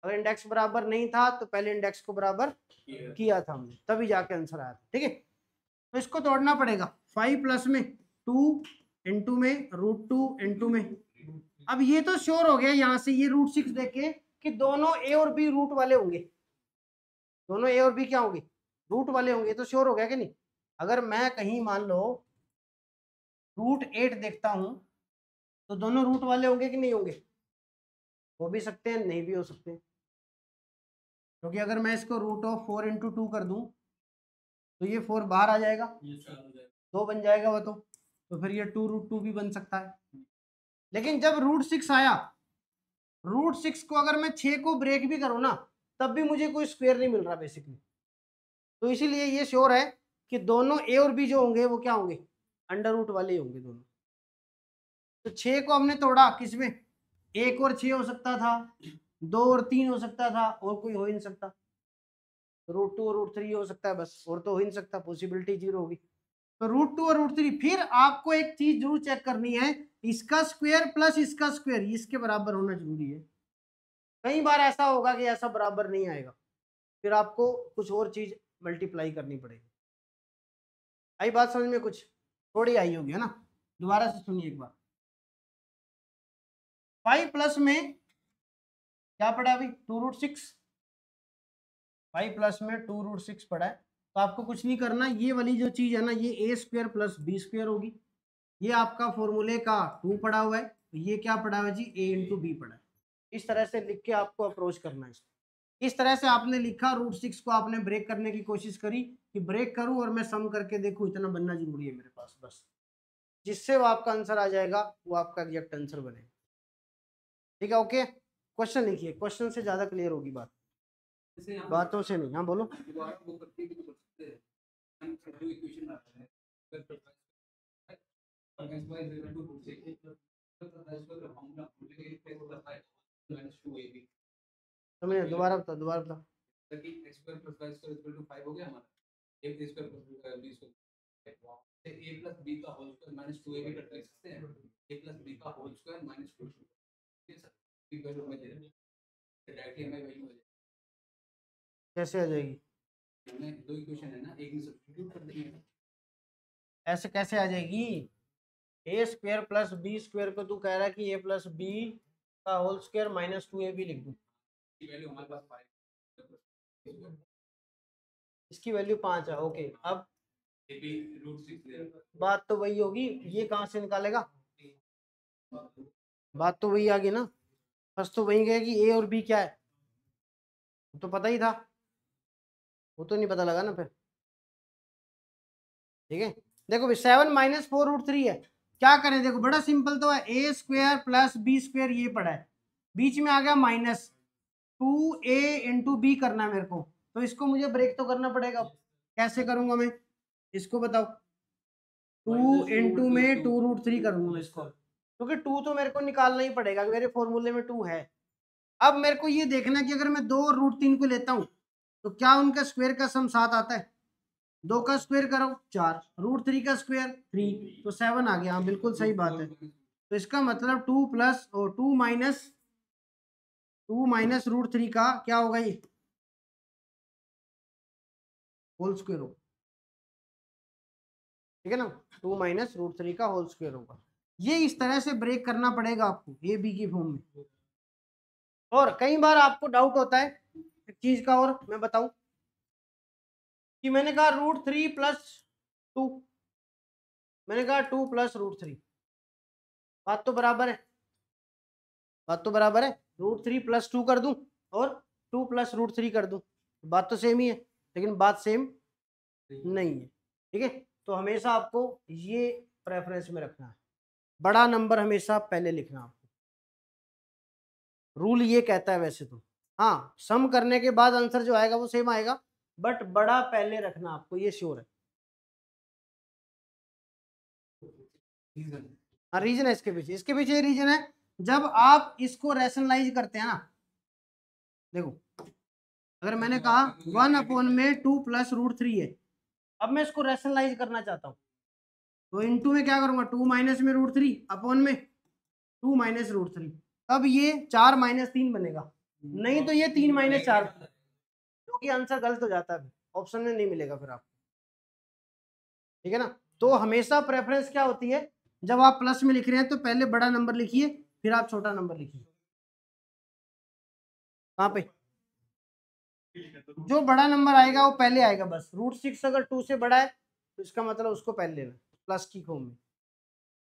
Speaker 1: अगर इंडेक्स बराबर नहीं था तो पहले इंडेक्स को बराबर किया था हमने, तभी जाके आंसर आया था, ठीक है। तो इसको तोड़ना पड़ेगा, 5 प्लस में 2 इंटू में √2 इंटू में। अब ये तो श्योर हो गया यहाँ से ये √6 देखे कि दोनों ए और बी रूट वाले होंगे, दोनों ए और बी क्या होंगे, रूट वाले होंगे, तो श्योर हो गया कि नहीं। अगर मैं कहीं मान लो √8 देखता हूं तो दोनों रूट वाले होंगे कि नहीं होंगे, हो भी सकते हैं, नहीं भी हो सकते हैं। क्योंकि अगर मैं इसको √4 इंटू 2 कर दूं तो ये 4 बाहर आ जाएगा, 2 बन जाएगा वो तो फिर ये 2√2 भी बन सकता है। लेकिन जब √6 आया, √6 को अगर मैं 6 को ब्रेक भी करूँ ना, तब भी मुझे कोई स्क्वायर नहीं मिल रहा बेसिकली। तो इसीलिए ये श्योर है कि दोनों ए और बी जो होंगे वो क्या होंगे, अंडर रूट वाले ही होंगे दोनों। तो 6 को हमने तोड़ा किसमें, 1 और 6 हो सकता था, 2 और 3 हो सकता था, और कोई हो ही नहीं सकता। √2 और √3 हो सकता है बस, और तो हो ही नहीं सकता, पॉसिबिलिटी 0 होगी। तो √2 और √3। फिर आपको एक चीज जरूर चेक करनी है, इसका स्क्वायर प्लस इसका स्क्वायर इसके बराबर होना जरूरी है। कई बार ऐसा होगा कि ऐसा बराबर नहीं आएगा, फिर आपको कुछ और चीज मल्टीप्लाई करनी पड़ेगी। आई बात समझ में, कुछ थोड़ी आई होगी, है ना। दोबारा से सुनिए एक बार। 5 प्लस में क्या पड़ा अभी, 2√6, 5 प्लस में 2√6 पड़ा है। तो आपको कुछ नहीं करना, ये वाली जो चीज है ना, ये ए स्क्वायर प्लस बी स्क्वायर होगी। ये आपका फॉर्मूले का 2 पड़ा हुआ है, तो ये क्या पड़ा हुआ है जी, a इंटू बी पड़ा है। इस तरह से लिख के आपको अप्रोच करना है। इस तरह से आपने लिखा, √6 को आपने ब्रेक करने की कोशिश करी कि ब्रेक करूं और मैं सम करके देखूं, इतना बनना जरूरी है मेरे पास बस। जिससे वो आपका आंसर आ जाएगा, वो आपका एग्जैक्ट आंसर बनेगा, ठीक है। ओके, क्वेश्चन लिखिए, क्वेश्चन से ज्यादा क्लियर होगी बात, बातों से नहीं। हाँ बोलो। समझे? दोबारा बता, दोबारा बता।
Speaker 2: कि x square plus y square equal to 5 हो गया हमारा, a square plus b square से a प्लस b का whole square minus 2ab cut कर सकते हैं, a प्लस b का होल स्क्वायर माइनस 2 ये सब की वैल्यू हमें दे रहे हैं, डायरेक्टली हमें वैल्यू हो
Speaker 1: कैसे आ जाएगी?
Speaker 2: जाएगी। हमने दो इक्वेशन है ना, एक में सब्स्टिट्यूट कर देंगे।
Speaker 1: ऐसे कैसे आ जाएगी? ए स्क्वायर प्लस बी स्क्वायर को तू कह रहा है कि ए प्लस बी का होल स्क्वायर माइनस 2ab लिख दूं,
Speaker 2: की वैल्यू हमारे पास 5
Speaker 1: इसकी वैल्यू 5 है। ओके, अब
Speaker 2: ए बी रूट 6 दे रहा है।
Speaker 1: बात तो वही होगी, ये कहाँ से निकालेगा? बात तो वही आ गई ना, बस तो वही गया कि ए और बी क्या है, तो पता ही था, वो तो नहीं पता लगा ना फिर। ठीक है, देखो भाई 7 माइनस 4 रूट 3 है, क्या करें? देखो बड़ा सिंपल तो है, ए स्क्वायर प्लस बी स्क्वायर ये पड़ा है, बीच में आ गया माइनस 2a इंटू बी करना है मेरे को, तो इसको मुझे ब्रेक तो करना पड़ेगा। कैसे करूंगा मैं इसको बताओ? 2 इंटू में 2 रूट 3 करूंगा इसको, क्योंकि 2 तो मेरे को निकालना ही पड़ेगा, मेरे फॉर्मूले में 2 है। अब मेरे को ये देखना है कि अगर मैं 2 रूट 3 को लेता हूं तो क्या उनका स्क्वायर का सम 7 आता है? 2 का स्क्वायर करो 4, रूट 3 का स्क्वायर 3, तो 7 आ गया। हाँ बिल्कुल सही बात है, तो इसका मतलब 2 प्लस और 2 माइनस रूट 3 का क्या होगा? ये होल स्क्वायर होगा, ठीक है ना? 2 माइनस रूट 3 का होल स्क्वायर होगा। ये इस तरह से ब्रेक करना पड़ेगा आपको ए बी की फॉर्म में। और कई बार आपको डाउट होता है एक चीज का, और मैं बताऊं कि मैंने कहा रूट 3 प्लस 2, मैंने कहा 2 प्लस रूट 3, बात तो बराबर है, बात तो बराबर है। रूट 3 प्लस 2 कर दूं और 2 प्लस रूट 3 कर दूं, बात तो सेम ही है, लेकिन बात सेम नहीं है। ठीक है, तो हमेशा आपको ये प्रेफरेंस में रखना है, बड़ा नंबर हमेशा पहले लिखना आपको, रूल ये कहता है वैसे तो। हाँ, सम करने के बाद आंसर जो आएगा वो सेम आएगा, बट बड़ा पहले रखना आपको, ये श्योर है। हाँ, रीजन है इसके पीछे, इसके पीछे रीजन है, जब आप इसको रैशनलाइज करते हैं ना, देखो अगर मैंने कहा 1/2 प्लस रूट 3 है, अब मैं इसको रैशनलाइज करना चाहता हूँ, तो इनटू में क्या करूंगा? 2 माइनस में रूट 3 अपॉन में 2 माइनस रूट 3, तब ये 4 माइनस 3 बनेगा, नहीं तो ये 3 माइनस 4, क्योंकि आंसर गलत हो जाता है, ऑप्शन में नहीं मिलेगा फिर आपको। ठीक है ना? तो हमेशा प्रेफरेंस क्या होती है, जब आप प्लस में लिख रहे हैं तो पहले बड़ा नंबर लिखिए, फिर आप छोटा नंबर लिखिए। कहाँ पे जो बड़ा नंबर आएगा वो पहले आएगा, बस रूट 6 अगर 2 से बड़ा है तो इसका मतलब उसको पहले लेना, प्लस की फॉर्म में।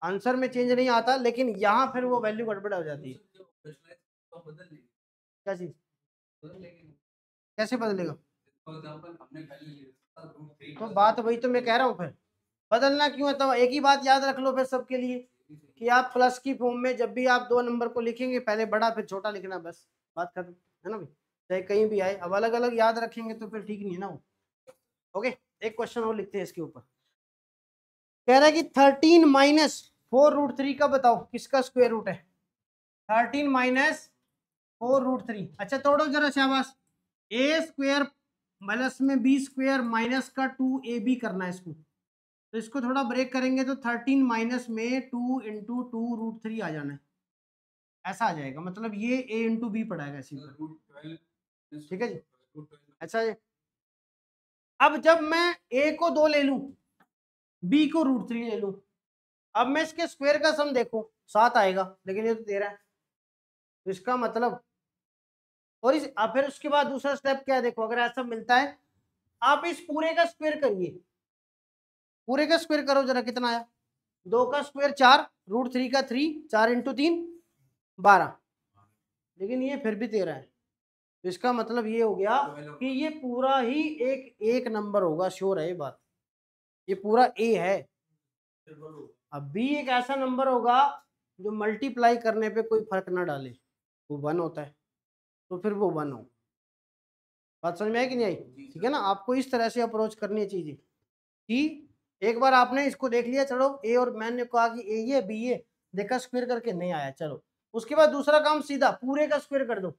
Speaker 1: आंसर में चेंज नहीं आता, लेकिन यहाँ फिर वो वैल्यू गड़बड़ हो जाती है। क्या चीज? कैसे बदलेगा? तो बात वही तो मैं कह रहा हूँ, फिर बदलना क्यों है? तो एक ही बात याद रख लो फिर सबके लिए, कि आप प्लस की फॉर्म में जब भी आप 2 नंबर को लिखेंगे पहले बड़ा फिर छोटा लिखना, बस बात खत्म, है ना भाई? चाहे कहीं भी आए, अब अलग अलग याद रखेंगे तो फिर ठीक नहीं है ना वो। ओके, एक क्वेश्चन और लिखते हैं इसके ऊपर। कह रहा है कि 13 माइनस 4 रूट 3 का बताओ किसका स्क्वायर रूट है? 13 माइनस 4 रूट 3, अच्छा तोड़ो जरा शाबाश। ए स्क्वायर प्लस में बी स्क्वायर माइनस का 2ab करना है इसको, तो इसको थोड़ा ब्रेक करेंगे तो 13 माइनस में 2 इंटू 2 रूट 3 आ जाना है, ऐसा आ जाएगा, मतलब ये a इंटू बी पड़ेगा ऐसे। ठीक है जी, अच्छा जी। अब जब मैं a को 2 ले लूं, b को रूट 3 ले लूं, अब मैं इसके स्क्वायर का सम देखो 7 आएगा, लेकिन ये तो 13 है, तो इसका मतलब, और इस फिर उसके बाद दूसरा स्टेप क्या है, देखो अगर ऐसा मिलता है आप इस पूरे का स्क्वायर करिए, पूरे का स्क्वायर करो जरा, कितना आया? 2 का स्क्वायर 4, रूट 3 का 3, 4 इंटू 3 12, लेकिन ये फिर भी 13 है, तो इसका मतलब ये हो गया कि ये पूरा ही एक नंबर होगा, श्योर है ये बात, ये पूरा ए है। अब बी एक ऐसा नंबर होगा जो मल्टीप्लाई करने पे कोई फर्क ना डाले, वो 1 होता है, तो फिर वो 1 हो। बात समझ में आई कि नहीं आई? ठीक है ना, आपको इस तरह से अप्रोच करनी चाहिए कि एक बार आपने इसको देख लिया, चलो ए और मैंने कहा कि ए ये बी ये देखा, स्क्वायर करके नहीं आया, चलो उसके बाद दूसरा काम सीधा पूरे का स्क्वायर कर दो,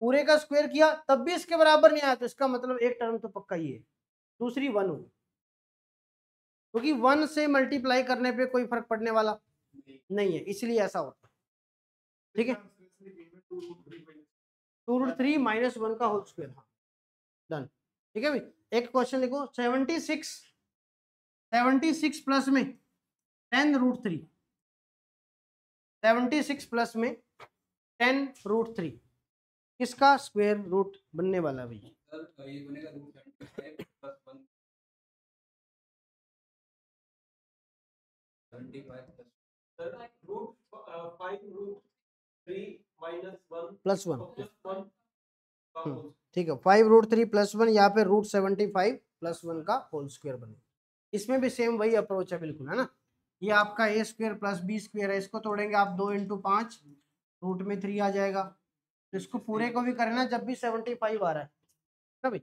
Speaker 1: पूरे का स्क्वायर किया तब भी इसके बराबर नहीं आया, तो इसका मतलब एक टर्म तो पक्का ही है, दूसरी 1 होगी, क्योंकि 1 से मल्टीप्लाई करने पे कोई फर्क पड़ने वाला नहीं है, इसलिए ऐसा होता है। ठीक है, 2√3 - 1 का होल स्क्वायर। हाँ डन। ठीक है भाई, एक क्वेश्चन लिखो, 76 प्लस में 10√3, 76 प्लस में 10√3 किसका स्क्वायर रूट बनने वाला है भैया?
Speaker 2: सर ये बनेगा √75 plus 1 75 plus
Speaker 3: sir √5√3 -1
Speaker 1: plus 1,
Speaker 3: plus 1 का होल
Speaker 1: ठीक है, 5√3 प्लस 1, यहाँ पे √75 प्लस 1 का होल स्क्वायर बने। इसमें भी सेम वही अप्रोच है बिल्कुल, है ना। ये आपका a square plus b square है, इसको तोड़ेंगे आप 2 × 5, रूट में 3 आ जाएगा। तो इसको पूरे को भी करना जब भी 75 आ रहा है ना भाई।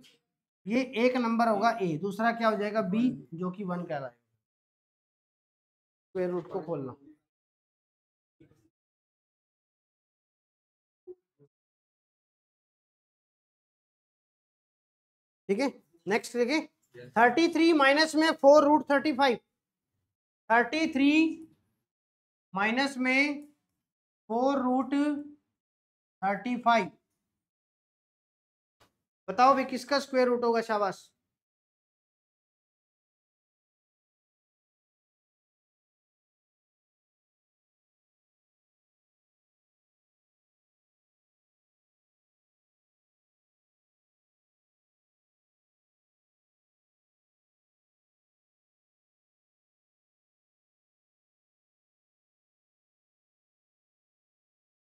Speaker 1: ये एक नंबर होगा a, दूसरा क्या हो जाएगा b, जो कि 1 कहलाएगा। स्क्वायर रूट को खोलना, ठीक है। नेक्स्ट देखिए, 33 माइनस में 4√35, 33 माइनस में 4√35, बताओ भाई किसका स्क्वायर रूट होगा? शाबाश।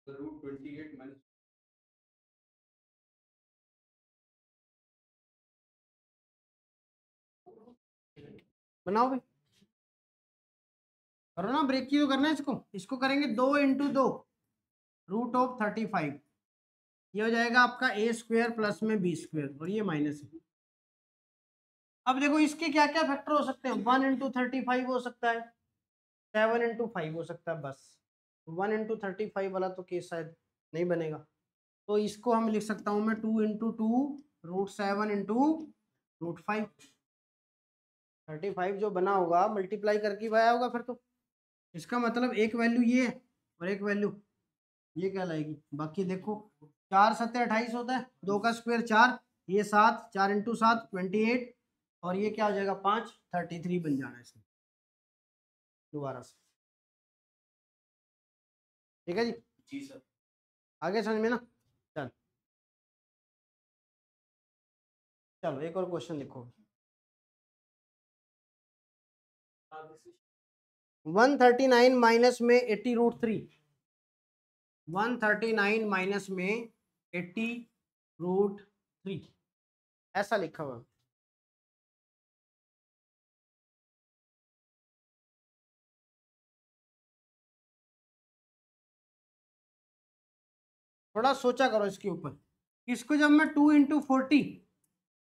Speaker 2: √28 माइनस
Speaker 1: बनाओ भाई, करो ना, ब्रेक की तो करना है इसको। इसको करेंगे 2 × 2 √35, ये हो जाएगा आपका a स्क्वायर प्लस में b स्क्वायर, और ये माइनस है। अब देखो इसके क्या क्या फैक्टर हो सकते हैं, 1 × 35 हो सकता है, 7 × 5 हो सकता है, बस 1 × 35 वाला तो केस शायद नहीं बनेगा। तो इसको हम लिख सकता हूँ मैं 2 × 2 √7 × √5, 35 जो बना होगा मल्टीप्लाई करके आया होगा फिर तो। इसका मतलब एक वैल्यू ये है और एक वैल्यू ये कहलाएगी। बाकी देखो 4 × 7 = 28 होता है, 2 का स्क्वायर 4, ये 7, 4 × 7 28, और ये क्या हो जाएगा 5, 33 बन जाना है इसमें दोबारा से। ठीक है जी,
Speaker 3: जी सर।
Speaker 1: आगे समझ में ना। चल चलो एक और क्वेश्चन लिखो, 139 माइनस में 80√3, 139 माइनस में 80√3 ऐसा लिखा हुआ। थोड़ा सोचा करो इसके ऊपर। इसको जब मैं 2 × 40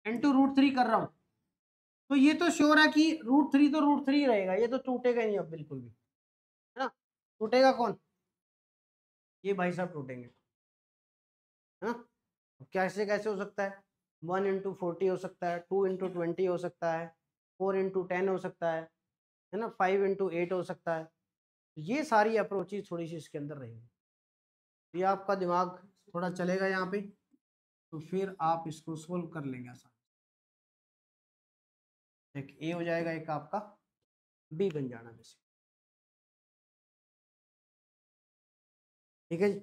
Speaker 1: × √3 कर रहा हूं, तो ये तो श्योर है कि √3 तो √3 रहेगा, ये तो टूटेगा नहीं अब बिल्कुल भी, है ना। टूटेगा कौन? ये भाई साहब टूटेंगे, है ना। कैसे कैसे हो सकता है? 1 × 40 हो सकता है, 2 × 20 हो सकता है, 4 × 10 हो सकता है ना, 5 × 8 हो सकता है। ये सारी अप्रोचेज थोड़ी सी इसके अंदर रहेंगी, ये आपका दिमाग थोड़ा चलेगा यहाँ पे, तो फिर आप इसको सोल्व कर लेंगे आसान। एक ए हो जाएगा, एक आपका बी बन जाना वैसे। ठीक है जी,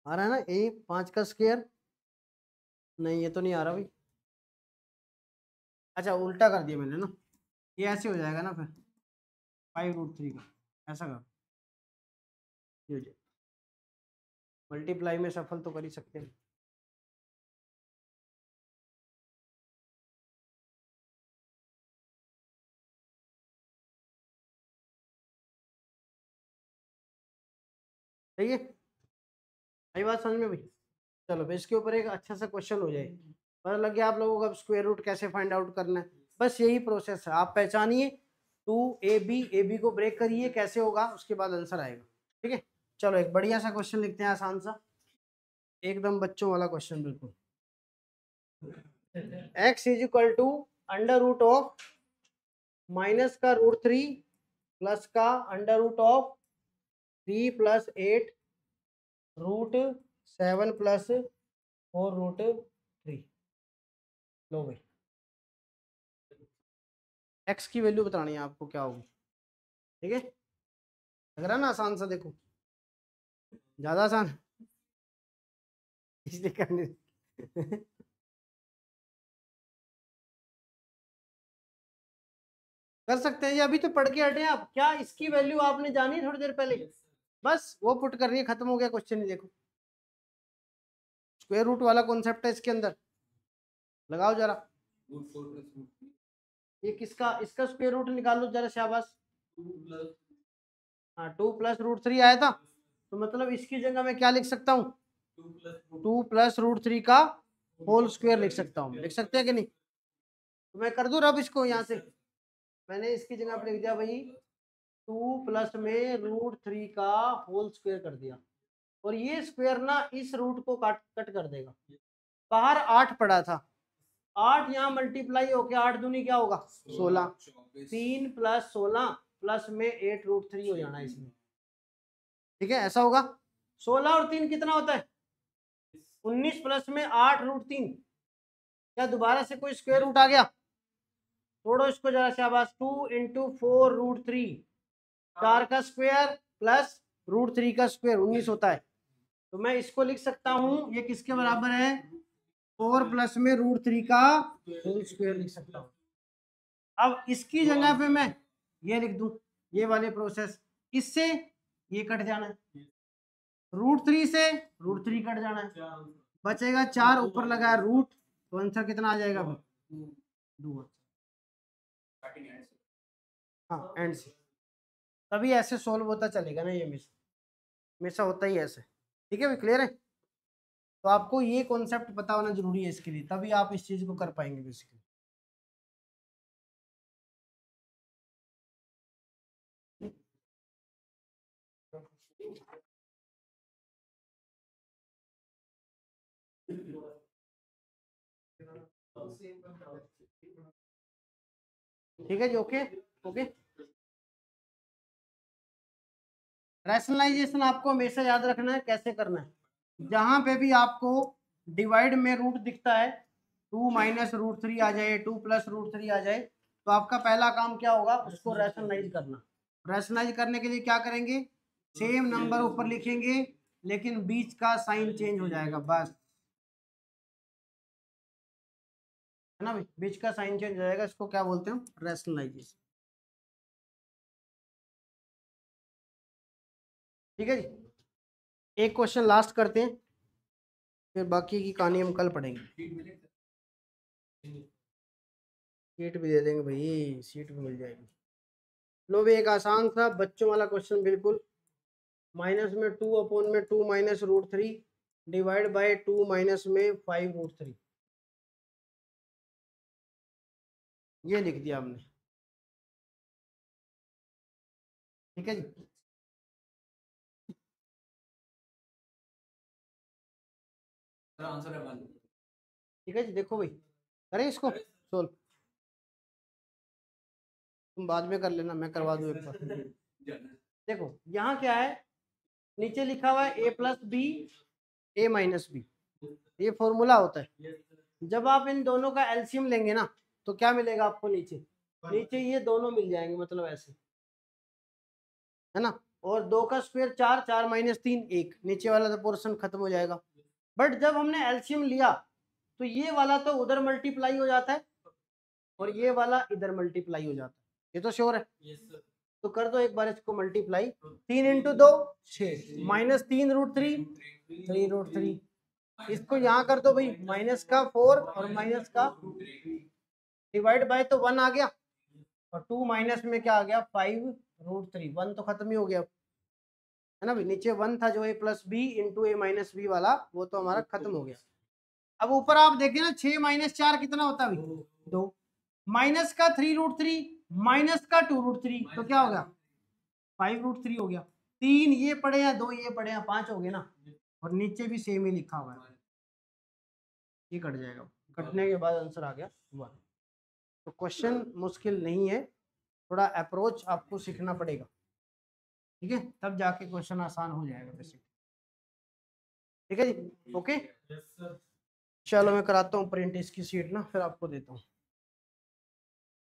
Speaker 1: आ रहा है ना ए 5 का स्क्वायर? नहीं ये तो नहीं आ रहा भाई, अच्छा उल्टा कर दिया मैंने ना, ये ऐसे हो जाएगा ना फिर 5√3 का, ऐसा कर, ये हो जाए मल्टीप्लाई में सफल तो कर ही सकते हैं। सही है, सही बात समझ में भाई। चलो भाई इसके ऊपर एक अच्छा सा क्वेश्चन हो जाए, पता लग गया आप लोगों को अब स्क्वायर रूट कैसे फाइंड आउट करना है। बस यही प्रोसेस है, आप पहचानिए 2ab, ab को ब्रेक करिए कैसे होगा, उसके बाद आंसर आएगा। ठीक है, चलो एक बढ़िया सा क्वेश्चन लिखते हैं, आसान सा, एकदम बच्चों वाला क्वेश्चन बिल्कुल। x is equal to under root of minus का रूट 3 प्लस का under root of 3 plus 8 root 7 plus 4 root 3। लो भाई, x की वैल्यू बतानी है आपको क्या होगी, ठीक है। लग रहा है ना आसान सा, देखो ज्यादा आसान इसलिए करने कर सकते हैं ये, अभी तो पढ़ के हटे हैं आप। क्या इसकी वैल्यू आपने जानी थोड़ी देर पहले, बस वो पुट करनी है, खत्म हो गया क्वेश्चन ही। देखो स्क्वायर रूट वाला कॉन्सेप्ट है इसके अंदर, लगाओ जरा।
Speaker 2: रूट 4 प्लस रूट 3
Speaker 1: ये किसका, इसका स्क्वायर रूट निकाल लो जरा, शाबाश।
Speaker 2: 2 प्लस
Speaker 1: हाँ 2 प्लस रूट 3 आया था, तो मतलब इसकी जगह मैं क्या लिख सकता हूँ, 2 प्लस रूट 3 का होल स्क्वायर लिख सकता हूँ। लिख सकते हैं कि नहीं, तो मैं कर दूं रब इसको यहाँ से। मैंने इसकी जगह पे लिख दिया भाई 2 प्लस में रूट 3 का होल स्क्वायर कर दिया, और ये स्क्वायर ना इस रूट को कट कर देगा। बाहर 8 पड़ा था, 8 यहाँ मल्टीप्लाई होके 8 दूनी क्या होगा 16, 3 प्लस 16 प्लस में 8 रूट 3 हो जाना इसमें, ठीक है ऐसा होगा। 16 और 3 कितना होता है 19 प्लस में 8 रूट 3। क्या दोबारा से कोई स्क्वायर रूट आ गया, तोड़ो इसको जरा, शाबाश। 2 इंटू 4 रूट 3, 4 का स्क्वायर प्लस रूट 3 का स्क्वायर 19 होता है। तो मैं इसको लिख सकता हूँ, ये किसके बराबर है 4 प्लस में रूट 3 का होल स्क्वायर लिख सकता हूँ। अब इसकी जगह पे मैं ये लिख दूं, ये वाले प्रोसेस, इससे ये कट जाना है, रूट 3 से रूट 3 कट जाना है, बचेगा 4, ऊपर लगा है रूट, तो आंसर कितना आ जाएगा 2। हाँ एंड से, तभी ऐसे सोल्व होता चलेगा ना, ये हमेशा होता ही ऐसे, ठीक है भाई, क्लियर है। तो आपको ये कॉन्सेप्ट पता होना जरूरी है इसके लिए, तभी आप इस चीज को कर पाएंगे बेसिकली। ठीक है जी, ओके ओके। रैशनलाइजेशन आपको हमेशा याद रखना है कैसे करना है। जहां पे भी आपको डिवाइड में रूट दिखता है, 2 माइनस रूट 3 आ जाए, 2 प्लस रूट 3 आ जाए, तो आपका पहला काम क्या होगा, उसको रैशनलाइज करना। रैशनलाइज करने के लिए क्या करेंगे, सेम नंबर ऊपर लिखेंगे लेकिन बीच का साइन चेंज हो जाएगा, बस, है ना भाई, बीच का साइन चेंज हो जाएगा, इसको क्या बोलते हैं रैशनलाइजेशन। ठीक है जी, एक क्वेश्चन लास्ट करते हैं, फिर बाकी की कहानी हम कल पढ़ेंगे। सीट भी दे देंगे भाई, सीट भी मिल जाएगी। लो भी एक आसान सा बच्चों वाला क्वेश्चन बिल्कुल, माइनस में 2 अपॉन में 2 minus root 3 divide by 2 minus में 5 रूट 3, ये लिख दिया हमने, ठीक है जी।
Speaker 2: आंसर है 1।
Speaker 1: ठीक है जी, देखो भाई, करें इसको सोल्व, तुम बाद में कर लेना, मैं करवा दूं एक बार। देखो यहाँ क्या है, नीचे लिखा हुआ है a plus b a minus b, ये फॉर्मूला होता है। जब आप इन दोनों का एलसीएम लेंगे ना, तो क्या मिलेगा आपको, नीचे नीचे ये दोनों मिल जाएंगे, मतलब ऐसे, है ना। और 2 का स्क्वायर 4, 4 माइनस 3 1, नीचे वाला तो पोर्शन खत्म हो जाएगा। बट जब हमने एलसीएम लिया, तो ये वाला तो उधर मल्टीप्लाई हो जाता है और ये वाला इधर मल्टीप्लाई हो जाता है, ये तो श्योर है। तो कर दो एक बार इसको multiply, 3 into 2 6 minus 3 root 3 3 root 3, इसको यहाँ कर दो भाई, माइनस का 4 और माइनस का डिवाइड बाय, तो 1 आ गया, और 2 माइनस में क्या आ गया 5 रूट 3, 1 तो खत्म ही हो गया, है ना भाई। नीचे 1 था जो a plus b into a minus b वाला, वो तो हमारा खत्म हो गया। अब ऊपर आप देखें ना, 6 माइनस 4 कितना होता है भाई 2, माइनस का 3 रूट 3 माइनस का 2 रूट 3, तो क्या होगा 5 रूट 3 हो गया। 3 ये पढ़े या 2 ये पढ़े या 5 हो गए ना, और नीचे भी सेम ही लिखा हुआ है, ये कट जाएगा, कटने के बाद आंसर आ गया 1। तो क्वेश्चन मुश्किल नहीं है, थोड़ा अप्रोच आपको सीखना पड़ेगा, ठीक है, तब जाके क्वेश्चन आसान हो जाएगा बेसिक। ठीक है जी, ओके।
Speaker 3: Yes, sir.
Speaker 1: चलो मैं कराता हूँ प्रिंट इसकी शीट ना, फिर आपको देता हूँ।